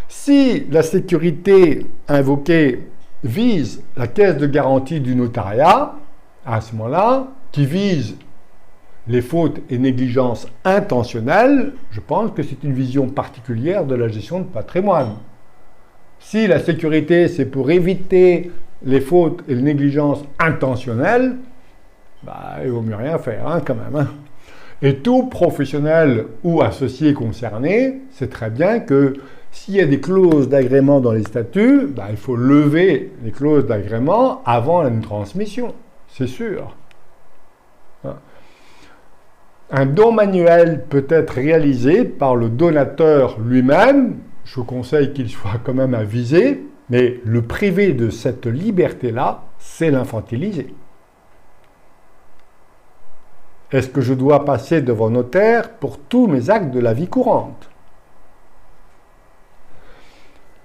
Si la sécurité invoquée vise la caisse de garantie du notariat, à ce moment-là, qui vise les fautes et négligences intentionnelles, je pense que c'est une vision particulière de la gestion de patrimoine. Si la sécurité, c'est pour éviter les fautes et les négligences intentionnelles, il vaut mieux rien faire, quand même. Et tout professionnel ou associé concerné sait très bien que s'il y a des clauses d'agrément dans les statuts, il faut lever les clauses d'agrément avant une transmission, c'est sûr. Un don manuel peut être réalisé par le donateur lui-même. Je vous conseille qu'il soit quand même avisé, mais le priver de cette liberté-là, c'est l'infantiliser. Est-ce que je dois passer devant notaire pour tous mes actes de la vie courante?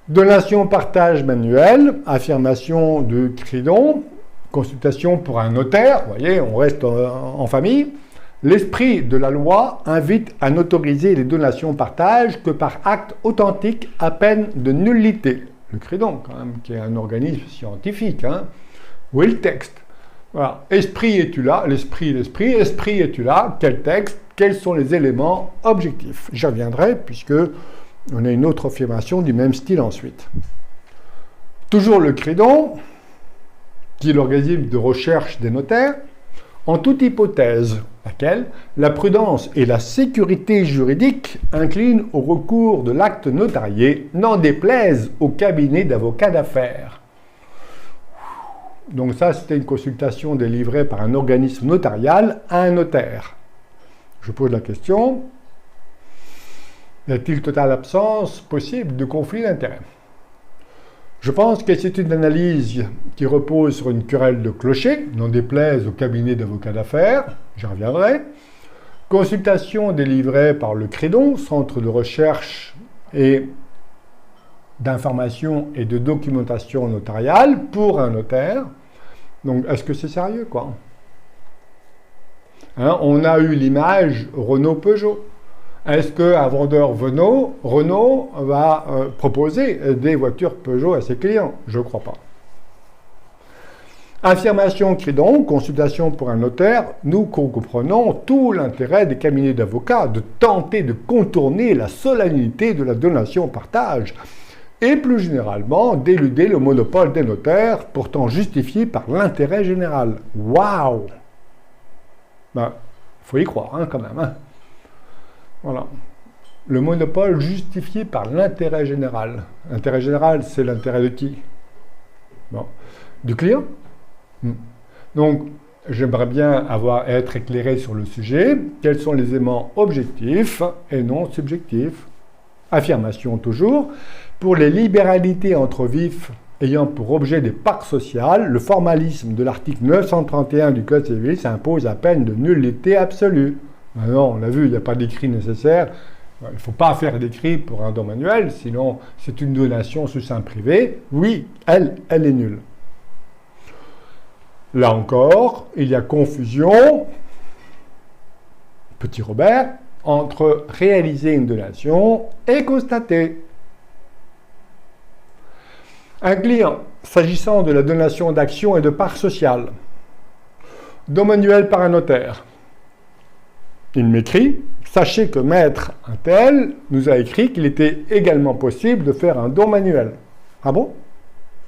Donation, partage manuel, affirmation de cridon, consultation pour un notaire, vous voyez, on reste en famille. L'esprit de la loi invite à n'autoriser les donations-partage que par acte authentique à peine de nullité. Le cridon, quand même, qui est un organisme scientifique. Où est le texte? Voilà. Esprit es-tu là? L'esprit, esprit es-tu là? Quel texte? Quels sont les éléments objectifs? J'y reviendrai, puisque on a une autre affirmation du même style ensuite. Toujours le cridon, qui est l'organisme de recherche des notaires, en toute hypothèse, laquelle la prudence et la sécurité juridique inclinent au recours de l'acte notarié, n'en déplaise au cabinet d'avocats d'affaires. Donc ça, c'était une consultation délivrée par un organisme notarial à un notaire. Je pose la question, y a-t-il totale absence possible de conflit d'intérêts? Je pense que c'est une analyse qui repose sur une querelle de clocher, n'en déplaise au cabinet d'avocats d'affaires, j'y reviendrai. Consultation délivrée par le CREDON, Centre de recherche et d'information et de documentation notariale, pour un notaire. Donc, est-ce que c'est sérieux, quoi? On a eu l'image Renault-Peugeot. Est-ce qu'un vendeur Renault va proposer des voitures Peugeot à ses clients? Je ne crois pas. Affirmation cridon, consultation pour un notaire, nous comprenons tout l'intérêt des cabinets d'avocats de tenter de contourner la solennité de la donation-partage et plus généralement d'éluder le monopole des notaires pourtant justifié par l'intérêt général. Waouh! Faut y croire, quand même. Voilà. Le monopole justifié par l'intérêt général. L'intérêt général, c'est l'intérêt de qui? Du client. Donc, j'aimerais bien être éclairé sur le sujet. Quels sont les éléments objectifs et non subjectifs? Affirmation toujours. Pour les libéralités entre vifs ayant pour objet des parts sociales, le formalisme de l'article 931 du Code civil s'impose à peine de nullité absolue. Non, on l'a vu, il n'y a pas d'écrit nécessaire. Il ne faut pas faire d'écrit pour un don manuel, sinon c'est une donation sous seing privé. Oui, elle est nulle. Là encore, il y a confusion, petit Robert, entre réaliser une donation et constater. Un client, s'agissant de la donation d'actions et de parts sociales, don manuel par un notaire. Il m'écrit, sachez que maître un tel nous a écrit qu'il était également possible de faire un don manuel. Ah bon?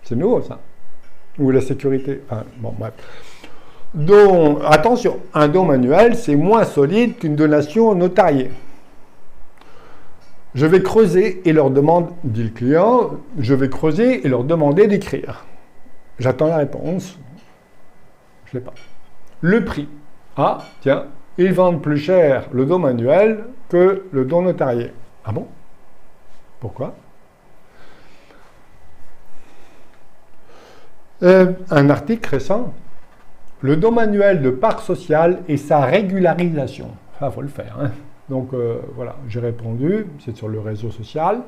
C'est nouveau ça. Ou la sécurité. Bref. Donc, attention, un don manuel, c'est moins solide qu'une donation notariée. Je vais creuser et leur demande, dit le client, je vais creuser et leur demander d'écrire. J'attends la réponse. Je ne l'ai pas. Le prix. Ah, tiens, ils vendent plus cher le don manuel que le don notarié. Ah bon? Pourquoi? Un article récent. Le don manuel de part sociale et sa régularisation. Ça, il faut le faire. Hein. Donc voilà, j'ai répondu, c'est sur le réseau social.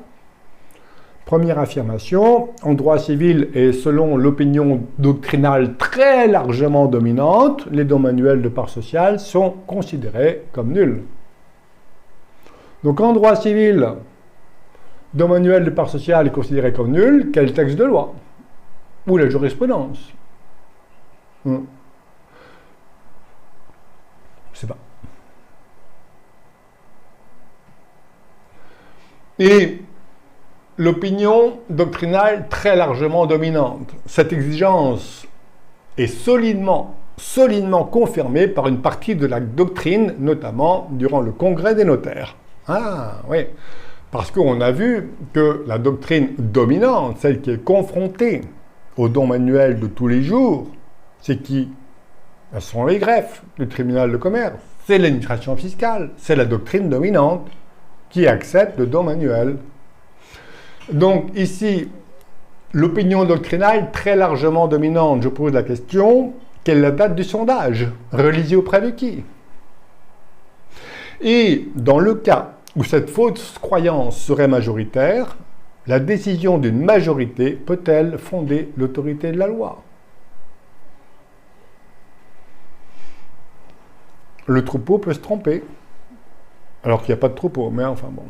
Première affirmation, en droit civil et selon l'opinion doctrinale très largement dominante, les dons manuels de part sociale sont considérés comme nuls. Donc en droit civil, don manuel de part sociale est considéré comme nul, quel texte de loi? Ou la jurisprudence? Je ne sais pas. Et l'opinion doctrinale très largement dominante. Cette exigence est solidement confirmée par une partie de la doctrine, notamment durant le congrès des notaires. Ah oui, parce qu'on a vu que la doctrine dominante, celle qui est confrontée au don manuel de tous les jours, c'est qui? Ce sont les greffes du tribunal de commerce, c'est l'administration fiscale, c'est la doctrine dominante qui accepte le don manuel. Donc ici, l'opinion doctrinale très largement dominante, je pose la question, quelle est la date du sondage? Réalisé auprès de qui? Et dans le cas où cette fausse croyance serait majoritaire, la décision d'une majorité peut-elle fonder l'autorité de la loi? Le troupeau peut se tromper, alors qu'il n'y a pas de troupeau, mais enfin bon.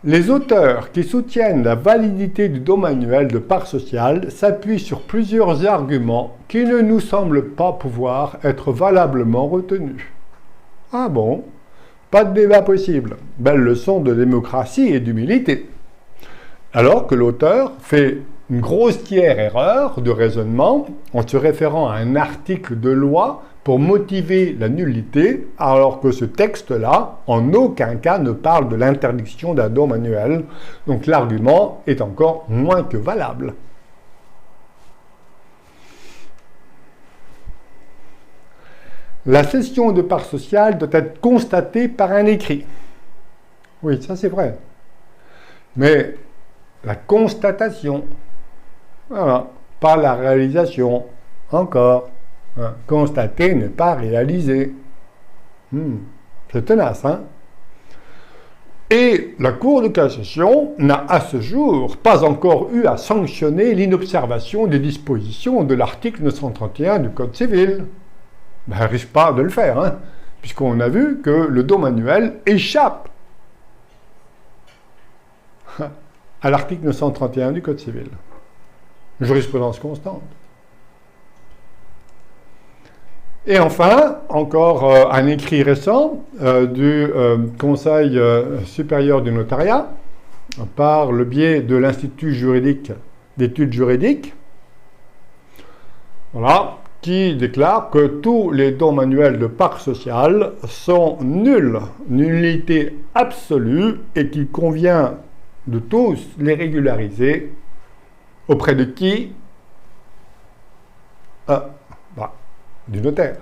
Les auteurs qui soutiennent la validité du don manuel de part sociale s'appuient sur plusieurs arguments qui ne nous semblent pas pouvoir être valablement retenus. Ah bon? Pas de débat possible. Belle leçon de démocratie et d'humilité. Alors que l'auteur fait une grossière erreur de raisonnement en se référant à un article de loi pour motiver la nullité, alors que ce texte-là, en aucun cas, ne parle de l'interdiction d'un don manuel. Donc l'argument est encore moins que valable. La cession de part sociale doit être constatée par un écrit. Oui, ça c'est vrai. Mais la constatation, voilà, pas la réalisation, encore. Constater n'est pas réaliser. C'est tenace, hein? Et la Cour de cassation n'a à ce jour pas encore eu à sanctionner l'inobservation des dispositions de l'article 931 du Code civil. Ben, elle risque pas de le faire, hein, puisqu'on a vu que le don manuel échappe à l'article 931 du Code civil. Jurisprudence constante. Et enfin, encore un écrit récent du Conseil supérieur du notariat, par le biais de l'Institut juridique d'études juridiques, voilà, qui déclare que tous les dons manuels de part sociale sont nuls, nullité absolue, et qu'il convient de tous les régulariser. Auprès de qui? Du notaire.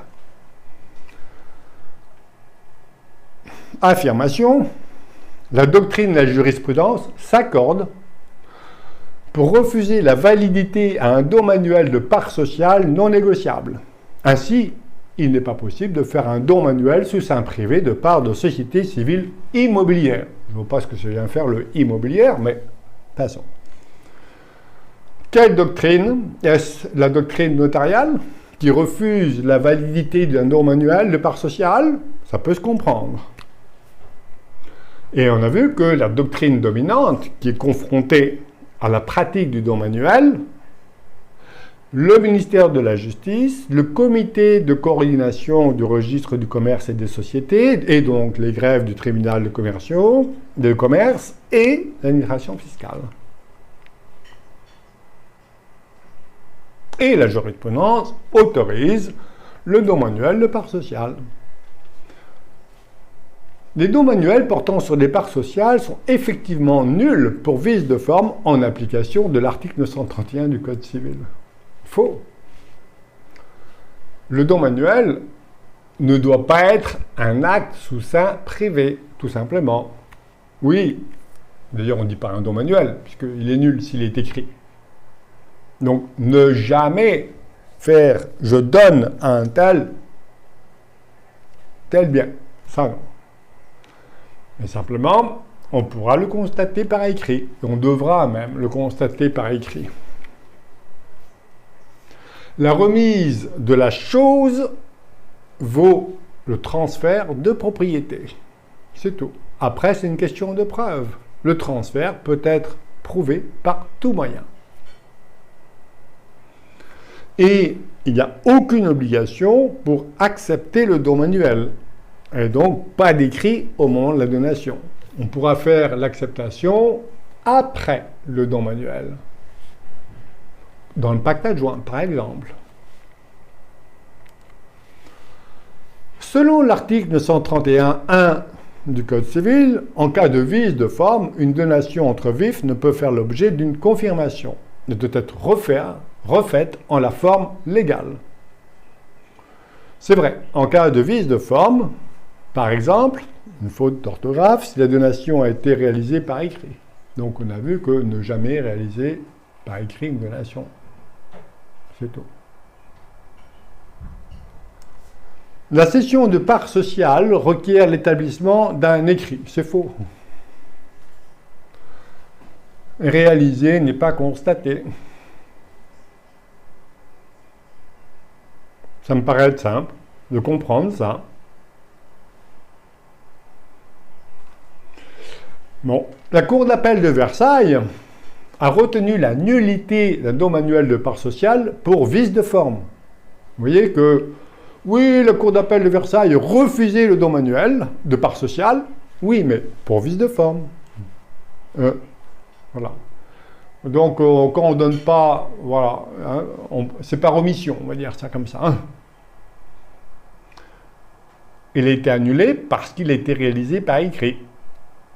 Affirmation, la doctrine et la jurisprudence s'accordent pour refuser la validité à un don manuel de part sociale non négociable. Ainsi, il n'est pas possible de faire un don manuel sous seing privé de part de société civile immobilière. Je ne vois pas ce que ça vient faire le immobilière, mais passons. Quelle doctrine? Est-ce la doctrine notariale qui refuse la validité d'un don manuel de part sociale? Ça peut se comprendre. Et on a vu que la doctrine dominante, qui est confrontée à la pratique du don manuel, le ministère de la Justice, le comité de coordination du registre du commerce et des sociétés, et donc les greffes du tribunal de commerce et l'administration fiscale. Et la jurisprudence autorise le don manuel de part sociale. Les dons manuels portant sur des parts sociales sont effectivement nuls pour vice de forme en application de l'article 931 du Code civil. Faux. Le don manuel ne doit pas être un acte sous seing privé, tout simplement. Oui, d'ailleurs on ne dit pas un don manuel, puisqu'il est nul s'il est écrit. Donc ne jamais faire « je donne à un tel bien ». Ça non. Mais simplement, on pourra le constater par écrit. Et on devra même le constater par écrit. La remise de la chose vaut le transfert de propriété. C'est tout. Après, c'est une question de preuve. Le transfert peut être prouvé par tout moyen. Et il n'y a aucune obligation pour accepter le don manuel. Et donc, pas d'écrit au moment de la donation. On pourra faire l'acceptation après le don manuel. Dans le pacte adjoint, par exemple. Selon l'article 931.1 du Code civil, en cas de vice de forme, une donation entre vifs ne peut faire l'objet d'une confirmation. Elle doit être refaite en la forme légale. C'est vrai, en cas de vice de forme, par exemple, une faute d'orthographe, si la donation a été réalisée par écrit. Donc on a vu que ne jamais réaliser par écrit une donation. C'est tout. La cession de parts sociales requiert l'établissement d'un écrit. C'est faux. Réaliser n'est pas constaté. Ça me paraît être simple de comprendre ça. Bon, la Cour d'appel de Versailles a retenu la nullité d'un don manuel de part sociale pour vice de forme. Vous voyez que, oui, la Cour d'appel de Versailles refusait le don manuel de part sociale, oui, mais pour vice de forme. Voilà. Donc, quand on ne donne pas, voilà, hein, c'est par omission, on va dire ça comme ça. Hein. Il a été annulé parce qu'il a été réalisé par écrit.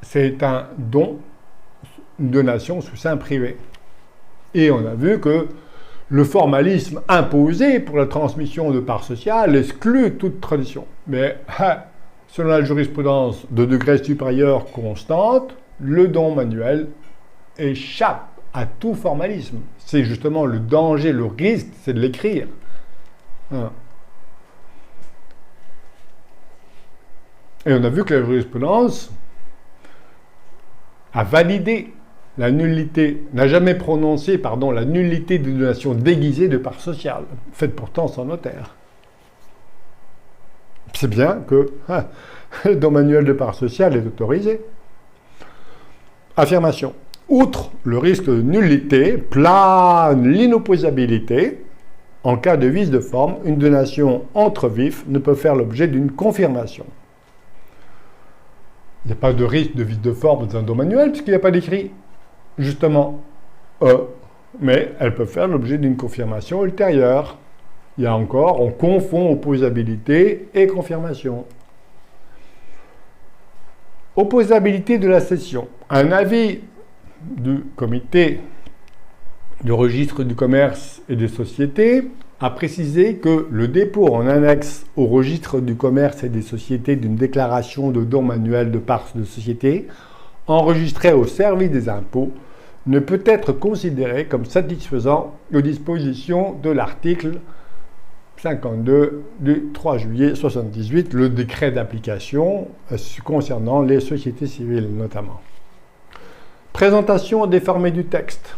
C'est un don, une donation sous seing privé. Et on a vu que le formalisme imposé pour la transmission de parts sociales exclut toute tradition. Mais selon la jurisprudence de degré supérieur constante, le don manuel échappe à tout formalisme. C'est justement le danger, le risque, c'est de l'écrire. Et on a vu que la jurisprudence a validé la nullité, n'a jamais prononcé, la nullité de donation déguisée de parts sociales, faite pourtant sans notaire. C'est bien que le don manuel de parts sociales est autorisé. Affirmation. Outre le risque de nullité, plane l'inopposabilité. En cas de vice de forme, une donation entre vifs ne peut faire l'objet d'une confirmation. Il n'y a pas de risque de vice de forme dans un don manuel puisqu'il n'y a pas d'écrit, justement. Mais elles peuvent faire l'objet d'une confirmation ultérieure. Il y a encore, on confond opposabilité et confirmation. Opposabilité de la cession. Un avis du comité du registre du commerce et des sociétés a précisé que le dépôt en annexe au registre du commerce et des sociétés d'une déclaration de don manuel de parts de société enregistrée au service des impôts ne peut être considéré comme satisfaisant aux dispositions de l'article 52 du 3 juillet 1978, le décret d'application concernant les sociétés civiles notamment. Présentation déformée du texte.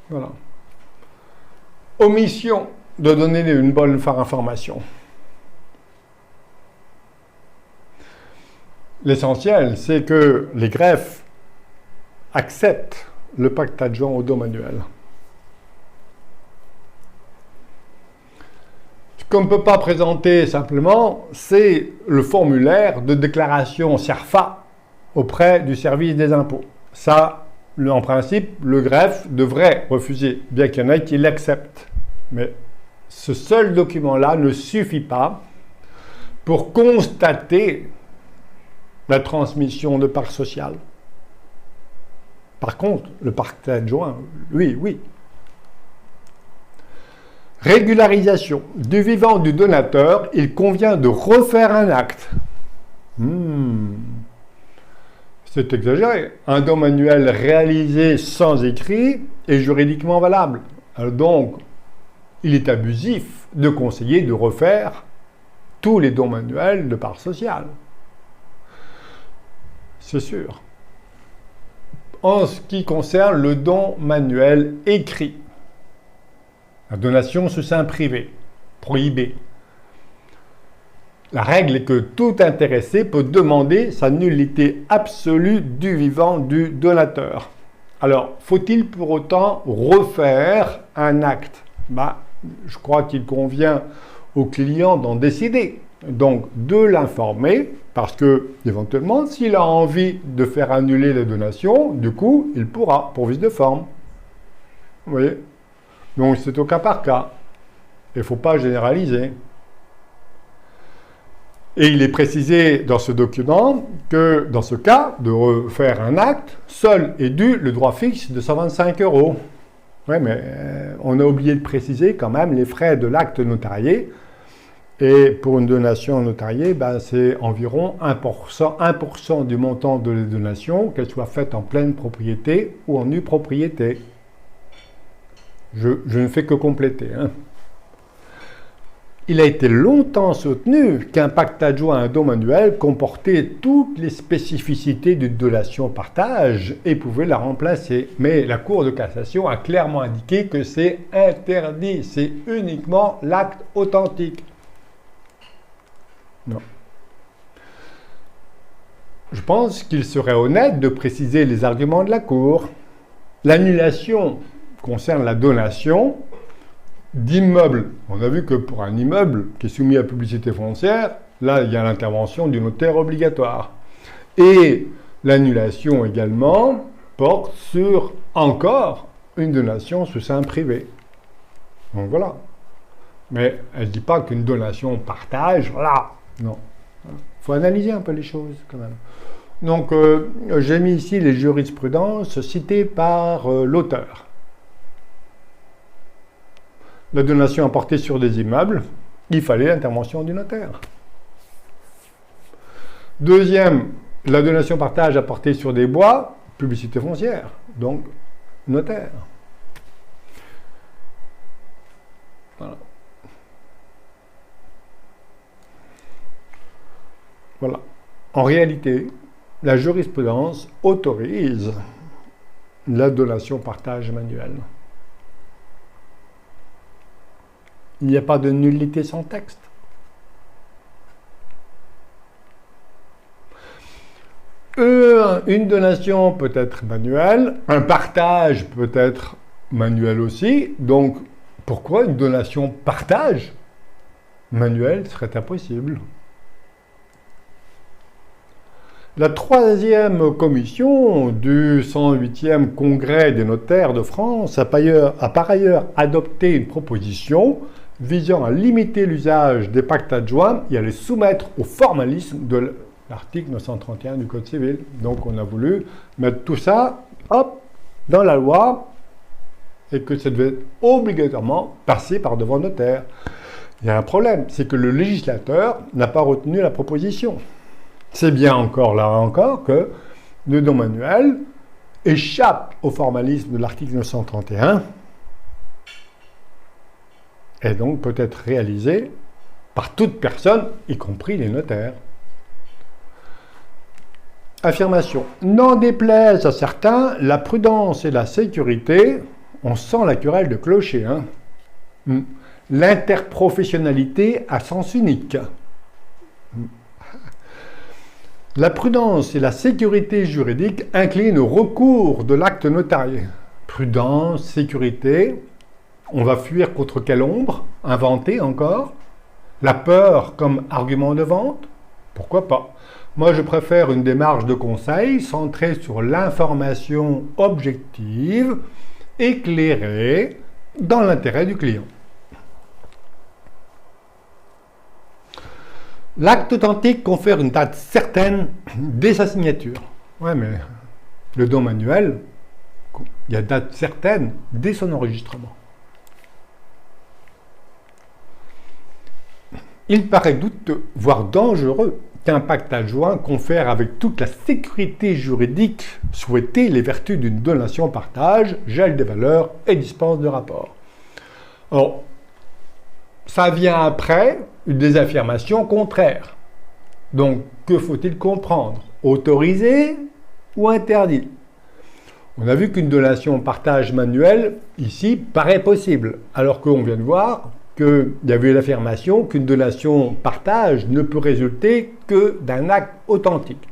Voilà. Omission de donner une bonne information. L'essentiel, c'est que les greffes acceptent le pacte adjoint au don manuel. Ce qu'on ne peut pas présenter simplement, c'est le formulaire de déclaration CERFA auprès du service des impôts. Ça, en principe, le greffe devrait refuser, bien qu'il y en ait qui l'acceptent. Mais ce seul document-là ne suffit pas pour constater la transmission de parts sociales. Par contre, le parquet adjoint, lui, oui. Régularisation du vivant du donateur, il convient de refaire un acte. C'est exagéré. Un don manuel réalisé sans écrit est juridiquement valable. Alors donc, il est abusif de conseiller de refaire tous les dons manuels de parts sociales. C'est sûr. En ce qui concerne le don manuel écrit, la donation sous seing privé, prohibée. La règle est que tout intéressé peut demander sa nullité absolue du vivant du donateur. Alors, faut-il pour autant refaire un acte? Je crois qu'il convient au client d'en décider. Donc, de l'informer, parce que, éventuellement, s'il a envie de faire annuler la donation, du coup, il pourra, pour vice de forme. Vous voyez? Donc, c'est au cas par cas. Il ne faut pas généraliser. Et il est précisé dans ce document que, dans ce cas de refaire un acte, seul est dû le droit fixe de 125 €. Oui, mais on a oublié de préciser quand même les frais de l'acte notarié. Et pour une donation notariée, c'est environ 1% du montant de la donation, qu'elle soit faite en pleine propriété ou en nue propriété. Je ne fais que compléter. Il a été longtemps soutenu qu'un pacte adjoint à un don manuel comportait toutes les spécificités d'une donation-partage et pouvait la remplacer. Mais la Cour de cassation a clairement indiqué que c'est interdit. C'est uniquement l'acte authentique. Non. Je pense qu'il serait honnête de préciser les arguments de la Cour. L'annulation concerne la donation d'immeubles. On a vu que pour un immeuble qui est soumis à publicité foncière, là, il y a l'intervention du notaire obligatoire. Et l'annulation également porte sur encore une donation sous seing privé. Donc voilà. Mais elle ne dit pas qu'une donation partage, voilà. Non. Il faut analyser un peu les choses quand même. Donc, j'ai mis ici les jurisprudences citées par l'auteur. La donation apportée sur des immeubles, il fallait l'intervention du notaire. Deuxième, la donation partage apportée sur des bois, publicité foncière, donc notaire. Voilà. Voilà. En réalité, la jurisprudence autorise la donation partage manuelle. Il n'y a pas de nullité sans texte. Une donation peut être manuelle, un partage peut être manuel aussi. Donc, pourquoi une donation partage manuelle serait impossible? La troisième commission du 108e Congrès des notaires de France a par ailleurs adopté une proposition visant à limiter l'usage des pactes adjoints et à les soumettre au formalisme de l'article 931 du Code civil. Donc on a voulu mettre tout ça, dans la loi et que ça devait obligatoirement passer par devant notaire. Il y a un problème, c'est que le législateur n'a pas retenu la proposition. C'est bien encore que le don manuel échappe au formalisme de l'article 931 et donc peut être réalisé par toute personne, y compris les notaires. Affirmation. N'en déplaise à certains, la prudence et la sécurité, on sent la querelle de clocher, L'interprofessionnalité à sens unique. La prudence et la sécurité juridique inclinent au recours de l'acte notarié. Prudence, sécurité, on va fuir contre quelle ombre? Inventer encore? La peur comme argument de vente? Pourquoi pas? Moi, je préfère une démarche de conseil centrée sur l'information objective, éclairée, dans l'intérêt du client. L'acte authentique confère une date certaine dès sa signature. Ouais, mais le don manuel, il y a date certaine dès son enregistrement. Il paraît douteux, voire dangereux, qu'un pacte adjoint confère avec toute la sécurité juridique souhaitée les vertus d'une donation-partage, gel des valeurs et dispense de rapport. Alors, ça vient après des affirmations contraires. Donc, que faut-il comprendre? Autorisé ou interdit? On a vu qu'une donation-partage manuelle, ici, paraît possible, alors qu'on vient de voir qu'il y avait l'affirmation qu'une donation-partage ne peut résulter que d'un acte authentique.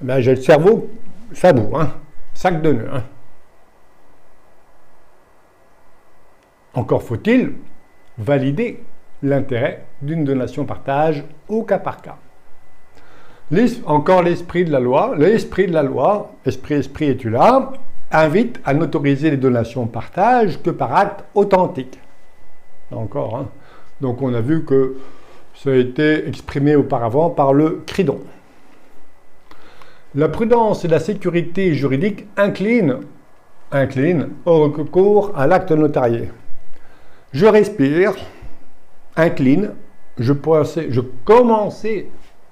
Ben, j'ai le cerveau, ça bout, hein, sac de nœuds. Hein. Encore faut-il valider l'intérêt d'une donation-partage au cas par cas. Encore l'esprit de la loi, esprit es-tu là, invite à n'autoriser les donations-partage que par acte authentique. Encore, hein. Donc on a vu que ça a été exprimé auparavant par le Cridon. La prudence et la sécurité juridique inclinent au recours à l'acte notarié. Je respire, incline, je commençais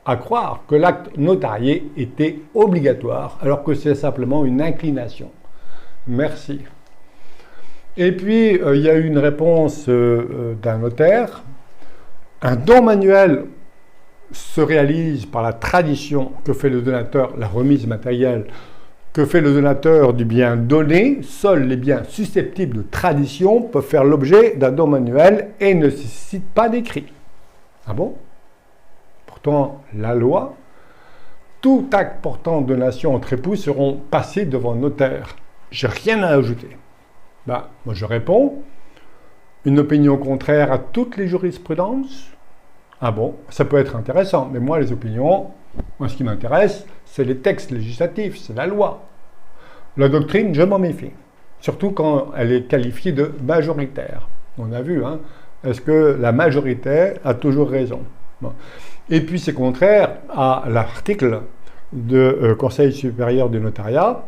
à croire que l'acte notarié était obligatoire, alors que c'est simplement une inclination. Merci. Et puis, il y a eu une réponse d'un notaire. Un don manuel se réalise par la tradition que fait le donateur, la remise matérielle, que fait le donateur du bien donné. Seuls les biens susceptibles de tradition peuvent faire l'objet d'un don manuel et ne nécessitent pas d'écrit. Ah bon? Pourtant, la loi, tout acte portant donation entre époux seront passés devant le notaire. J'ai rien à ajouter. Ben, moi je réponds, une opinion contraire à toutes les jurisprudences? Ah bon, ça peut être intéressant, mais moi les opinions, ce qui m'intéresse, c'est les textes législatifs, c'est la loi. La doctrine, je m'en méfie, surtout quand elle est qualifiée de majoritaire. On a vu, hein, est-ce que la majorité a toujours raison? Bon. Et puis c'est contraire à l'article du Conseil supérieur du notariat,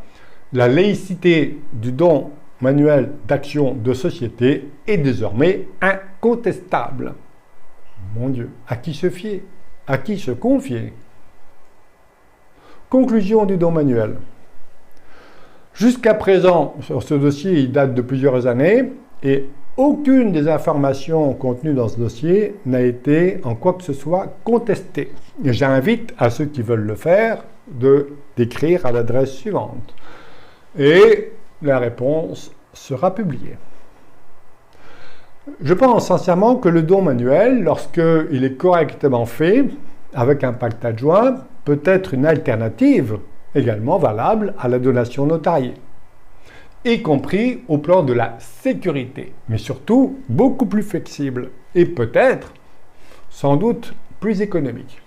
la laïcité du don manuel d'action de société est désormais incontestable. Mon Dieu, à qui se fier? À qui se confier? Conclusion du don manuel. Jusqu'à présent, sur ce dossier, il date de plusieurs années et aucune des informations contenues dans ce dossier n'a été en quoi que ce soit contestée. Et j'invite à ceux qui veulent le faire d'écrire à l'adresse suivante. Et la réponse sera publiée. Je pense sincèrement que le don manuel, lorsqu'il est correctement fait, avec un pacte adjoint, peut être une alternative également valable à la donation notariée, y compris au plan de la sécurité, mais surtout beaucoup plus flexible et peut-être, sans doute, plus économique.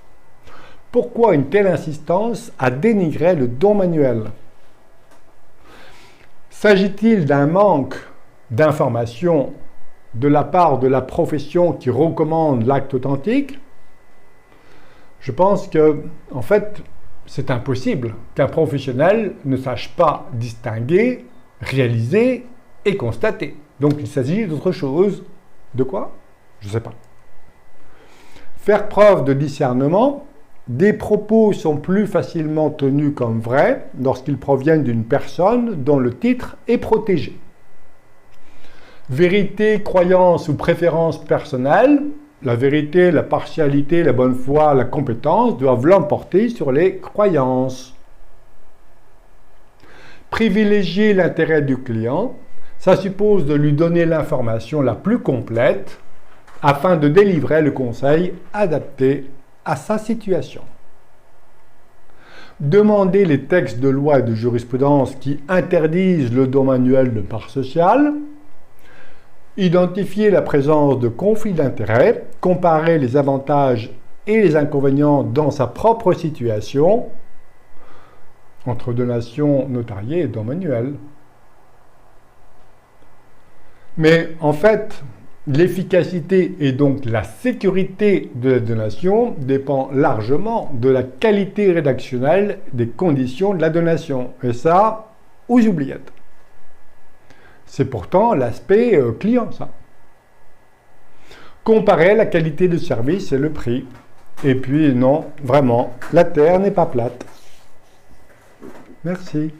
Pourquoi une telle insistance à dénigrer le don manuel? S'agit-il d'un manque d'information de la part de la profession qui recommande l'acte authentique? Je pense que, en fait, c'est impossible qu'un professionnel ne sache pas distinguer, réaliser et constater. Donc il s'agit d'autre chose. De quoi? Je ne sais pas. Faire preuve de discernement. Des propos sont plus facilement tenus comme vrais lorsqu'ils proviennent d'une personne dont le titre est protégé. Vérité, croyance ou préférence personnelle, la vérité, la partialité, la bonne foi, la compétence doivent l'emporter sur les croyances. Privilégier l'intérêt du client, ça suppose de lui donner l'information la plus complète afin de délivrer le conseil adapté à sa situation. Demander les textes de loi et de jurisprudence qui interdisent le don manuel de part sociale. Identifier la présence de conflits d'intérêts, comparer les avantages et les inconvénients dans sa propre situation entre donation notariée et don manuel. Mais en fait, L'efficacité et donc la sécurité de la donation dépend largement de la qualité rédactionnelle des conditions de la donation. Et ça, aux oubliettes. C'est pourtant l'aspect client, ça. Comparer la qualité de service et le prix. Et puis non, vraiment, la Terre n'est pas plate. Merci.